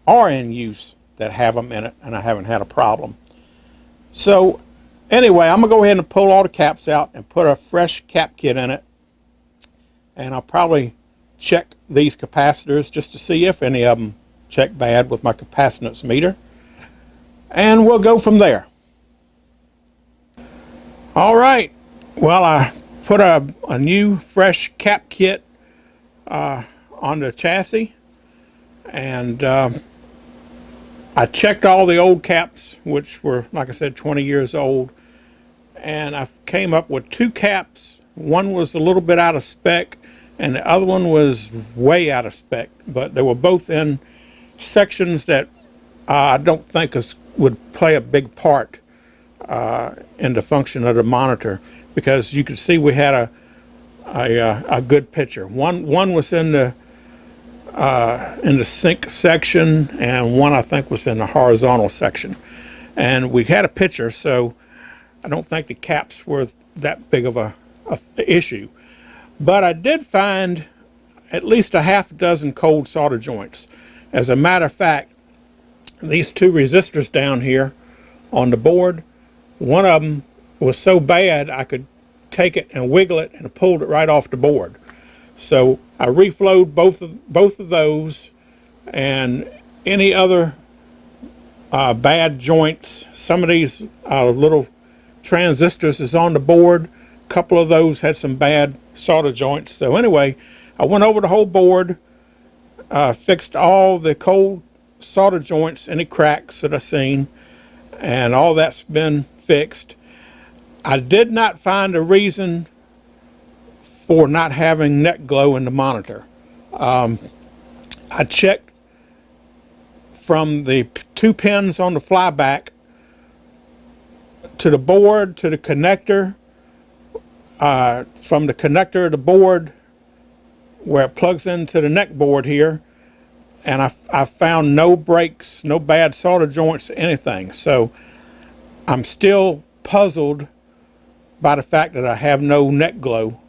are in use that have them in it, and I haven't had a problem. So anyway, I'm going to go ahead and pull all the caps out and put a fresh cap kit in it, and I'll probably check these capacitors just to see if any of them check bad with my capacitance meter, and we'll go from there. All right, well, I put a new fresh cap kit on the chassis, and I checked all the old caps, which were, like I said, 20 years old, and I came up with two caps. One was a little bit out of spec, and the other one was way out of spec, but they were both in sections that I don't think would play a big part in the function of the monitor, because you could see we had a good picture. One was in the sync section, and one I think was in the horizontal section, and we had a picture, so I don't think the caps were that big of a issue. But I did find at least a half dozen cold solder joints. As a matter of fact, these two resistors down here on the board, one of them was so bad I could take it and wiggle it and pulled it right off the board. So I reflowed both of those, and any other bad joints. Some of these little transistors is on the board. A couple of those had some bad solder joints. So anyway, I went over the whole board, fixed all the cold solder joints, any cracks that I've seen, and all that's been fixed. I did not find a reason for not having net glow in the monitor. I checked from the two pins on the flyback to the board, to the connector, from the connector of the board where it plugs into the neck board here, and I found no breaks, no bad solder joints, anything. So I'm still puzzled by the fact that I have no neck glow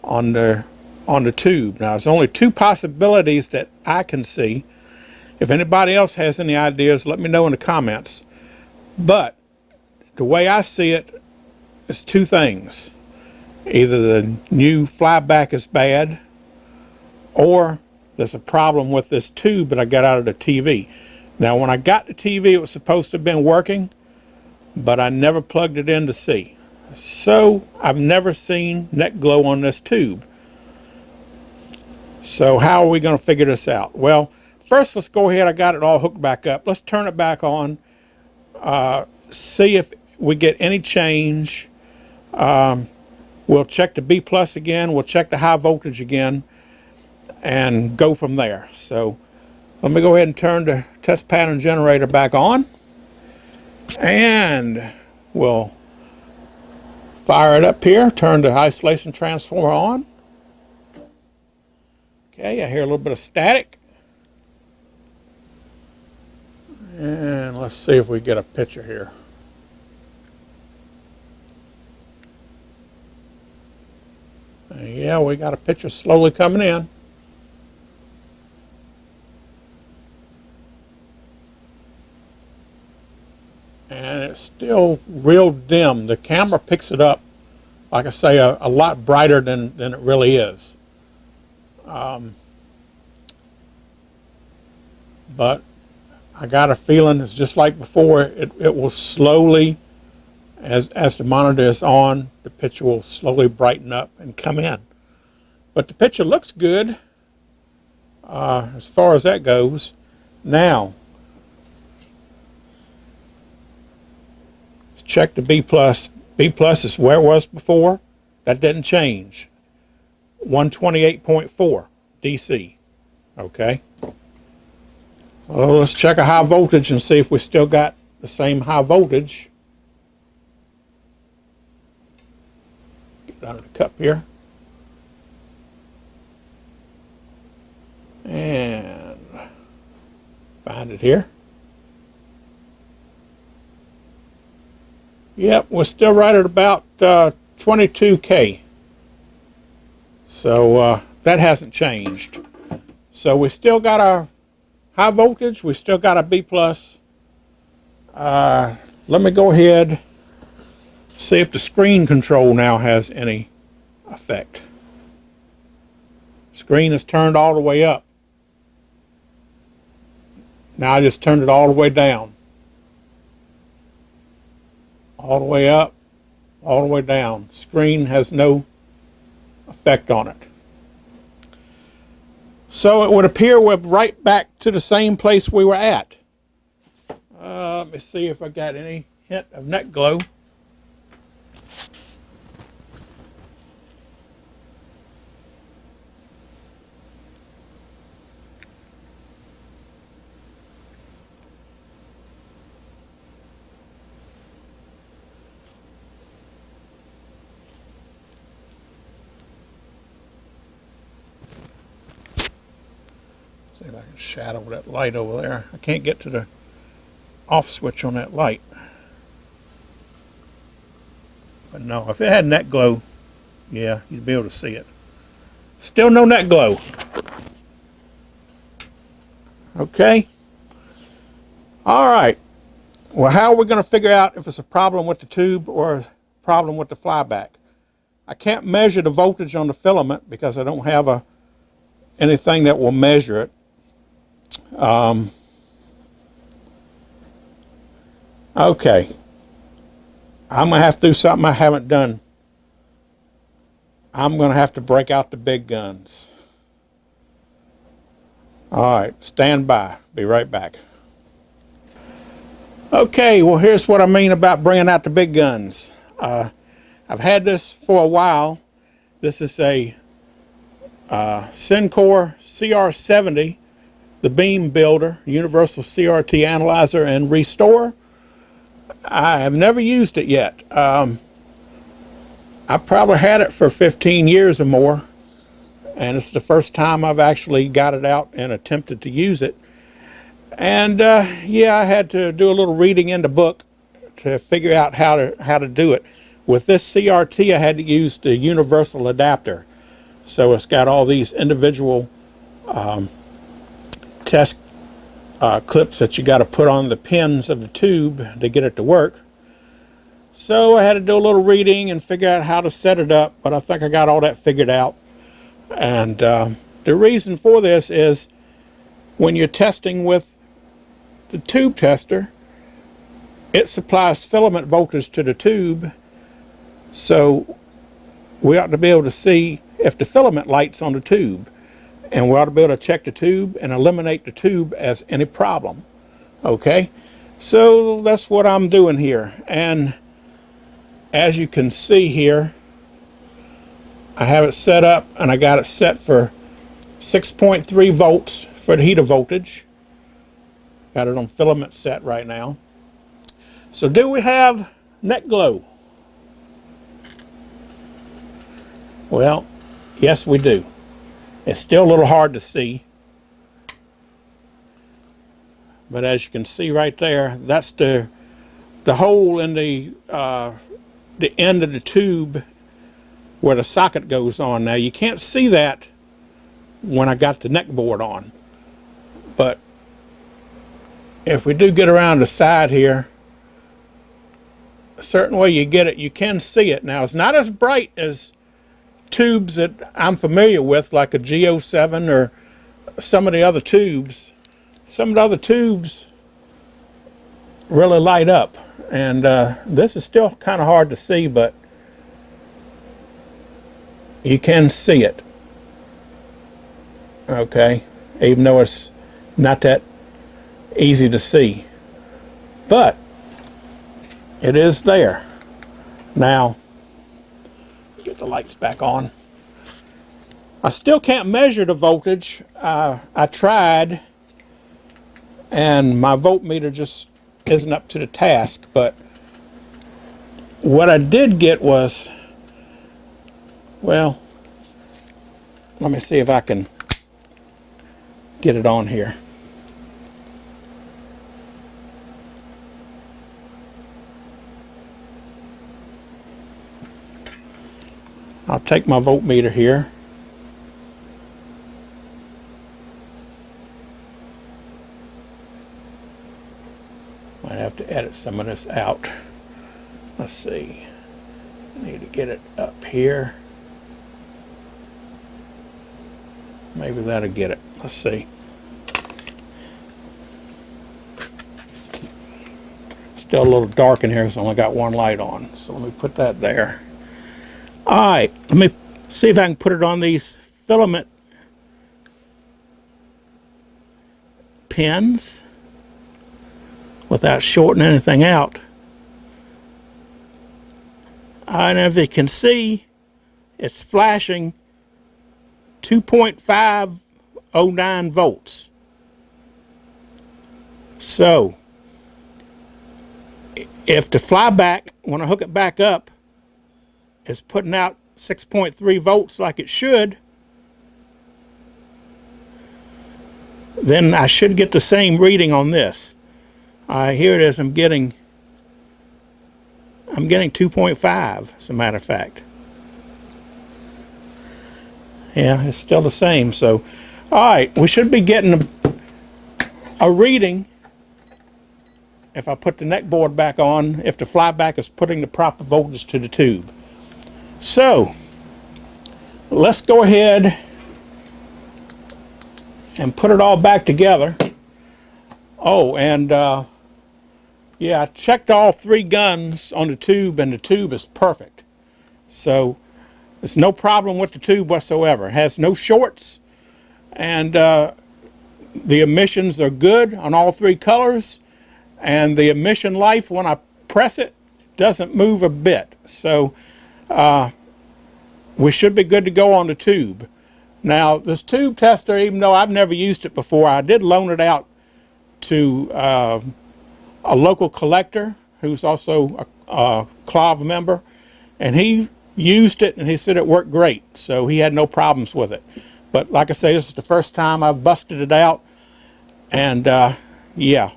on the tube. Now, there's only two possibilities that I can see. If anybody else has any ideas, let me know in the comments. But the way I see it is two things. Either the new flyback is bad, or there's a problem with this tube that I got out of the TV. Now, when I got the TV, it was supposed to have been working, but I never plugged it in to see. So I've never seen neck glow on this tube. So how are we going to figure this out? Well, first let's go ahead. I got it all hooked back up. Let's turn it back on. See if we get any change. We'll check the B plus again. We'll check the high voltage again and go from there. So let me go ahead and turn the test pattern generator back on, and we'll fire it up here. Turn the isolation transformer on. Okay, I hear a little bit of static. And let's see if we get a picture here. Yeah, we got a picture slowly coming in. And it's still real dim. The camera picks it up, like I say, a lot brighter than it really is. But I got a feeling it's just like before. It will slowly, as the monitor is on, the picture will slowly brighten up and come in. But the picture looks good as far as that goes. Now, let's check the B plus. B plus is where it was before. That didn't change. 128.4 DC. Okay. Well, let's check a high voltage and see if we still got the same high voltage. Get it under the cup here. And find it here. Yep, we're still right at about 22K. So that hasn't changed. So we still got our high voltage, we still got a B plus. Let me go ahead, see if the screen control now has any effect. Screen is turned all the way up. Now I just turned it all the way down. All the way up, all the way down. Screen has no effect on it. So it would appear we're right back to the same place we were at. Let me see if I got any hint of neck glow. See if I can shadow that light over there. I can't get to the off switch on that light. But no, if it had net glow, yeah, you'd be able to see it. Still no net glow. Okay. All right. Well, how are we going to figure out if it's a problem with the tube or a problem with the flyback? I can't measure the voltage on the filament because I don't have anything that will measure it. Okay, I'm going to have to do something I haven't done. I'm going to have to break out the big guns. All right, stand by. Be right back. Okay, well, here's what I mean about bringing out the big guns. I've had this for a while. This is a Syncor CR70, the beam builder, universal CRT analyzer and restore. I have never used it yet. I probably had it for 15 years or more, and it's the first time I've actually got it out and attempted to use it. And yeah, I had to do a little reading in the book to figure out how to do it. With this CRT, I had to use the universal adapter. So it's got all these individual test clips that you got to put on the pins of the tube to get it to work. So I had to do a little reading and figure out how to set it up, but I think I got all that figured out. And the reason for this is when you're testing with the tube tester, it supplies filament voltage to the tube, so we ought to be able to see if the filament light's on the tube, and we ought to be able to check the tube and eliminate the tube as any problem. Okay, so that's what I'm doing here. And as you can see here, I have it set up, and I got it set for 6.3 volts for the heater voltage. Got it on filament set right now. So do we have net glow? Well, yes we do. It's still a little hard to see, but as you can see right there, that's the hole in the end of the tube where the socket goes on. Now you can't see that when I got the neck board on, but if we do get around the side here, a certain way you get it, you can see it. Now it's not as bright as tubes that I'm familiar with, like a G07 or some of the other tubes. Some of the other tubes really light up, and this is still kind of hard to see, but you can see it. Okay, even though it's not that easy to see, but it is there. Now, get the lights back on. I still can't measure the voltage. I tried, and my voltmeter just isn't up to the task, but what I did get was, well, let me see if I can get it on here. I'll take my voltmeter here. Might have to edit some of this out. Let's see. I need to get it up here. Maybe that'll get it. Let's see. Still a little dark in here because I only got one light on. So let me put that there. All right, let me see if I can put it on these filament pins without shorting anything out. And if you can see, it's flashing 2.509 volts. So, if the flyback, when I hook it back up, is putting out 6.3 volts like it should, then I should get the same reading on this. Here it is. I'm getting 2.5, as a matter of fact. Yeah, it's still the same. So, all right, we should be getting a reading if I put the neck board back on, if the flyback is putting the proper voltage to the tube. So, let's go ahead and put it all back together. Oh, and yeah, I checked all three guns on the tube, and the tube is perfect. So, there's no problem with the tube whatsoever. It has no shorts, and the emissions are good on all three colors, and the emission life, when I press it, doesn't move a bit. So, we should be good to go on the tube. Now, this tube tester, even though I've never used it before, I did loan it out to a local collector who's also a CLOV member, and he used it and he said it worked great, so he had no problems with it. But like I say, this is the first time I've busted it out, and yeah.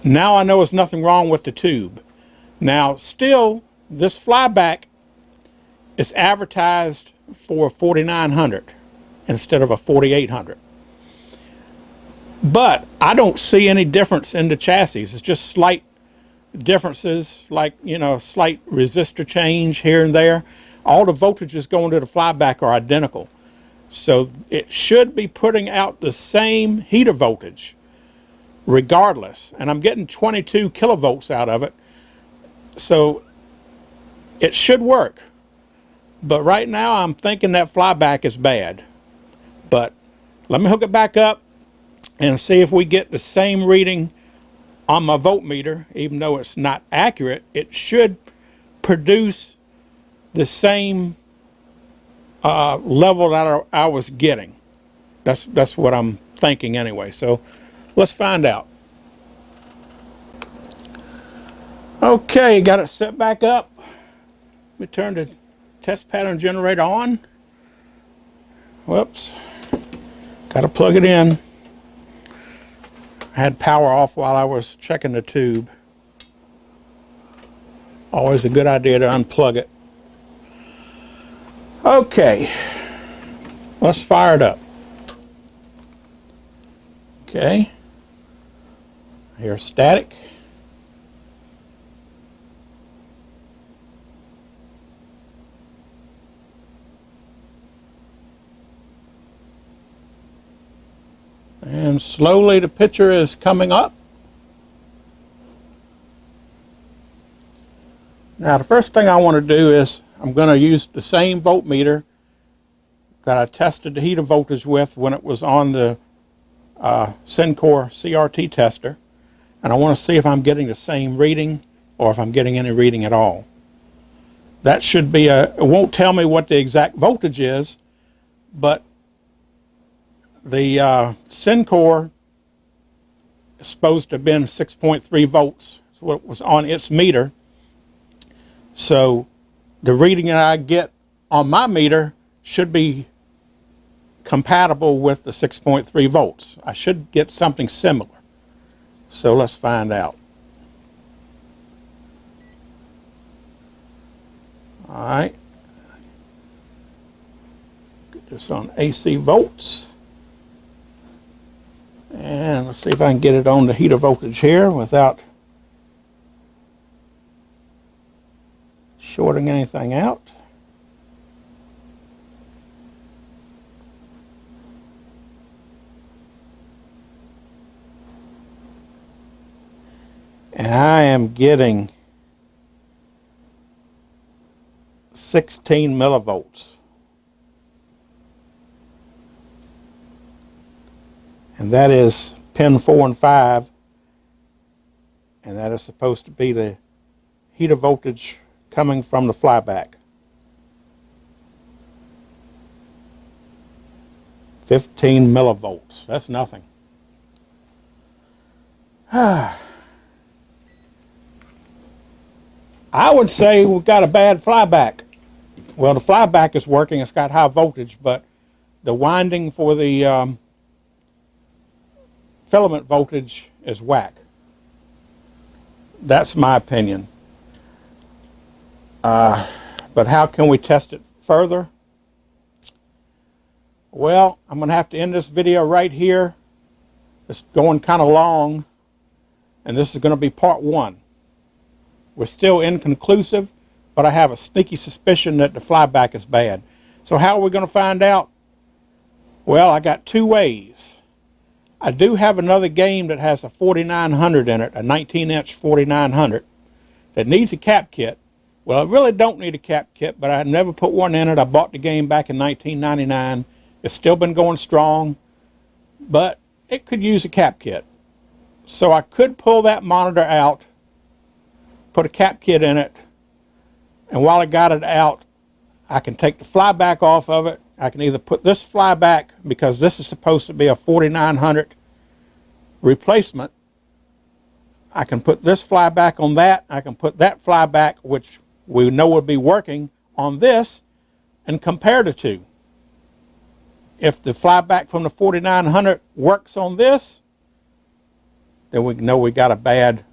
Now I know there's nothing wrong with the tube. Now still, this flyback is advertised for a 4900 instead of a 4800. But I don't see any difference in the chassis. It's just slight differences, like, you know, slight resistor change here and there. All the voltages going to the flyback are identical. So it should be putting out the same heater voltage regardless. And I'm getting 22 kilovolts out of it. So it should work. But right now I'm thinking that flyback is bad. But let me hook it back up and see if we get the same reading on my voltmeter. Even though it's not accurate, it should produce the same level that I was getting. That's what I'm thinking anyway. So let's find out. Okay, got it set back up. Let me turn the test pattern generator on. Whoops. Got to plug it in. I had power off while I was checking the tube. Always a good idea to unplug it. Okay, let's fire it up. Okay, here's static. And slowly the picture is coming up. Now the first thing I want to do is I'm going to use the same voltmeter that I tested the heater voltage with when it was on the Syncor CRT tester. And I want to see if I'm getting the same reading or if I'm getting any reading at all. That should be it won't tell me what the exact voltage is, but the Syncor is supposed to have been 6.3 volts. That's what was on its meter. So the reading that I get on my meter should be compatible with the 6.3 volts. I should get something similar. So let's find out. All right. Get this on AC volts. And let's see if I can get it on the heater voltage here without shorting anything out. And I am getting 16 millivolts. And that is pin 4 and 5. And that is supposed to be the heater voltage coming from the flyback. 15 millivolts. That's nothing. I would say we've got a bad flyback. Well, the flyback is working. It's got high voltage, but the winding for the filament voltage is whack. That's my opinion. But how can we test it further? Well, I'm going to have to end this video right here. It's going kind of long, and this is going to be part 1. We're still inconclusive, but I have a sneaky suspicion that the flyback is bad. So how are we going to find out? Well, I got 2 ways. I do have another game that has a 4900 in it, a 19-inch 4900, that needs a cap kit. Well, I really don't need a cap kit, but I never put one in it. I bought the game back in 1999. It's still been going strong, but it could use a cap kit. So I could pull that monitor out, put a cap kit in it, and while I got it out, I can take the flyback off of it. I can either put this flyback, because this is supposed to be a 4900 replacement. I can put this flyback on that. I can put that flyback, which we know would be working, on this and compare the two. If the flyback from the 4900 works on this, then we know we got a bad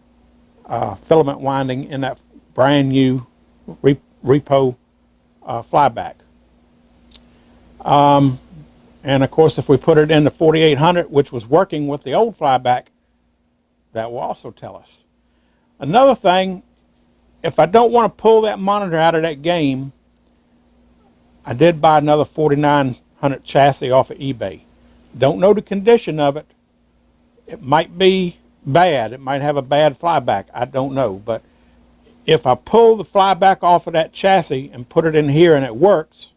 filament winding in that brand new repo flyback. And of course, if we put it in the 4800, which was working with the old flyback, that will also tell us. Another thing, if I don't want to pull that monitor out of that game, I did buy another 4900 chassis off of eBay. Don't know the condition of it. It might be bad. It might have a bad flyback. I don't know. But if I pull the flyback off of that chassis and put it in here and it works,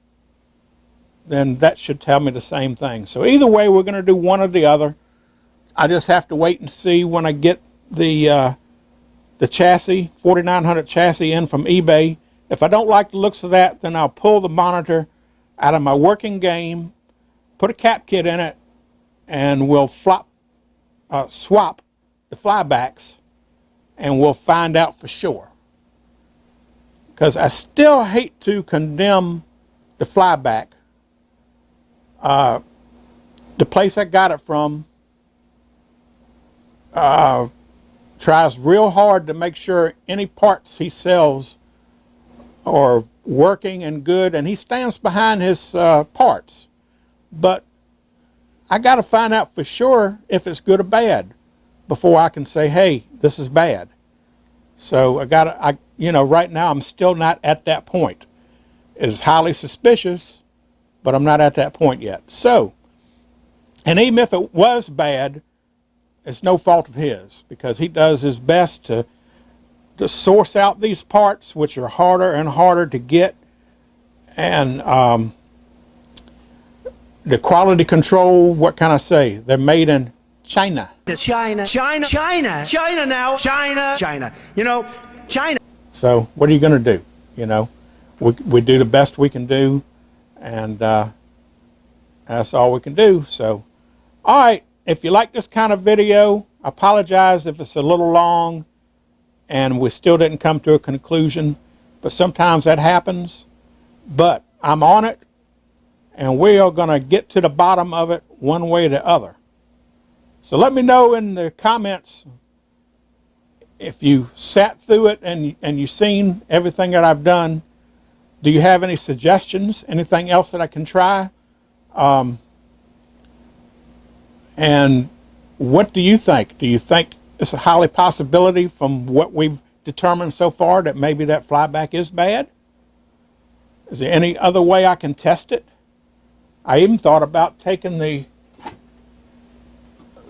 then that should tell me the same thing. So either way, we're going to do one or the other. I just have to wait and see when I get the chassis, 4900 chassis in from eBay. If I don't like the looks of that, then I'll pull the monitor out of my working game, put a cap kit in it, and we'll swap the flybacks, and we'll find out for sure. Because I still hate to condemn the flyback. The place I got it from tries real hard to make sure any parts he sells are working and good, and he stands behind his parts. But I got to find out for sure if it's good or bad before I can say, hey, this is bad. So right now I'm still not at that point. It's highly suspicious, but I'm not at that point yet. So, and even if it was bad, it's no fault of his, because he does his best to source out these parts, which are harder and harder to get. And the quality control, what can I say? They're made in China. China now. China. You know, China. So what are you going to do? You know, we do the best we can do, and that's all we can do. So, all right, if you like this kind of video, I apologize if it's a little long and we still didn't come to a conclusion, but sometimes that happens. But I'm on it, and we are going to get to the bottom of it one way or the other. So let me know in the comments if you sat through it and you've seen everything that I've done. Do you have any suggestions? Anything else that I can try? And what do you think? Do you think it's a highly possibility from what we've determined so far that maybe that flyback is bad? Is there any other way I can test it? I even thought about taking the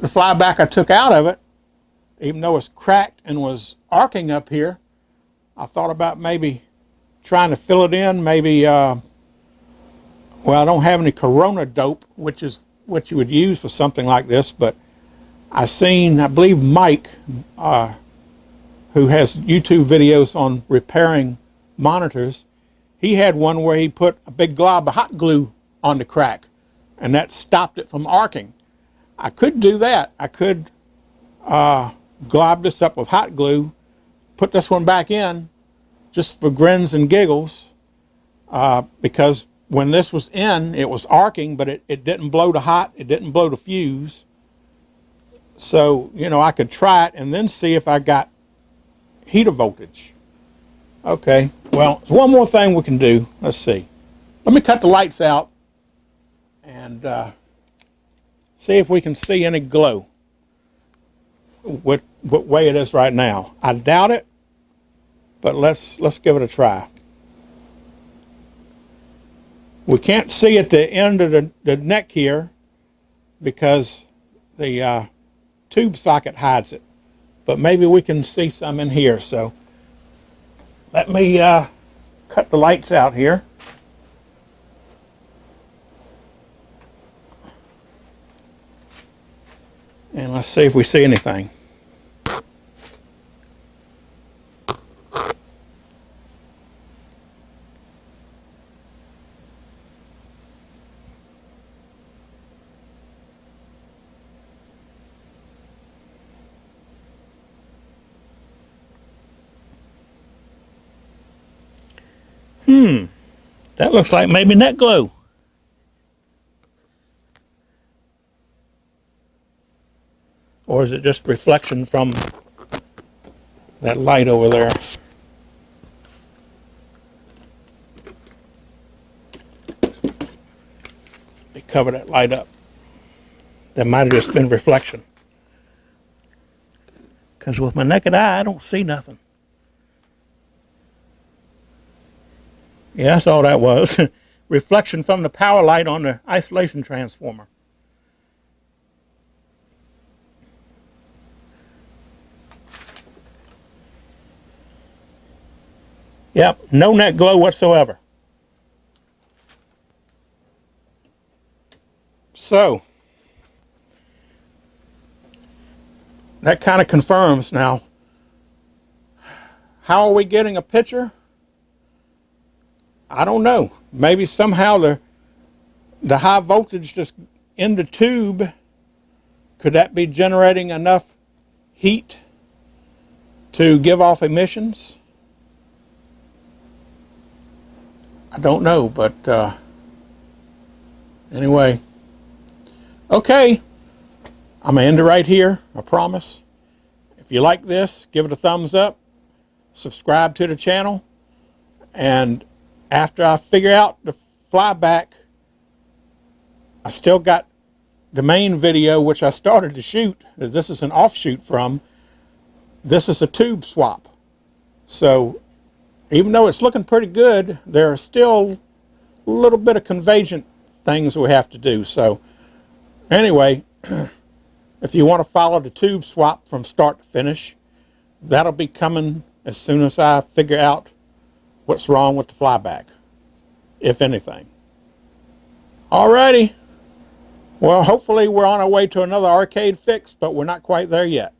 flyback I took out of it, even though it's cracked and was arcing up here. I thought about maybe trying to fill it in, maybe, well, I don't have any Corona dope, which is what you would use for something like this, but I believe Mike, who has YouTube videos on repairing monitors, he had one where he put a big glob of hot glue on the crack, and that stopped it from arcing. I could do that. I could glob this up with hot glue, put this one back in just for grins and giggles, because when this was in, it was arcing, but it didn't blow the hot, it didn't blow the fuse. So, you know, I could try it and then see if I got heater voltage. Okay, well, there's one more thing we can do. Let's see. Let me cut the lights out and see if we can see any glow. What way it is right now. I doubt it, but let's give it a try. We can't see at the end of the neck here because the tube socket hides it, but maybe we can see some in here. So let me cut the lights out here. And let's see if we see anything. That looks like maybe net glow. Or is it just reflection from that light over there? They cover that light up. That might have just been reflection. Because with my naked eye, I don't see nothing. Yeah, that's all that was. Reflection from the power light on the isolation transformer. Yep, no net glow whatsoever. So, that kind of confirms now. How are we getting a picture? I don't know. Maybe somehow the high voltage just in the tube, could that be generating enough heat to give off emissions? I don't know, but anyway. Okay, I'm going to end it right here, I promise. If you like this, give it a thumbs up, subscribe to the channel, and after I figure out the flyback, I still got the main video, which I started to shoot. This is an offshoot from. This is a tube swap. So even though it's looking pretty good, there are still a little bit of convergent things we have to do. So anyway, if you want to follow the tube swap from start to finish, that'll be coming as soon as I figure out what's wrong with the flyback, if anything. Alrighty. Well, hopefully we're on our way to another arcade fix, but we're not quite there yet.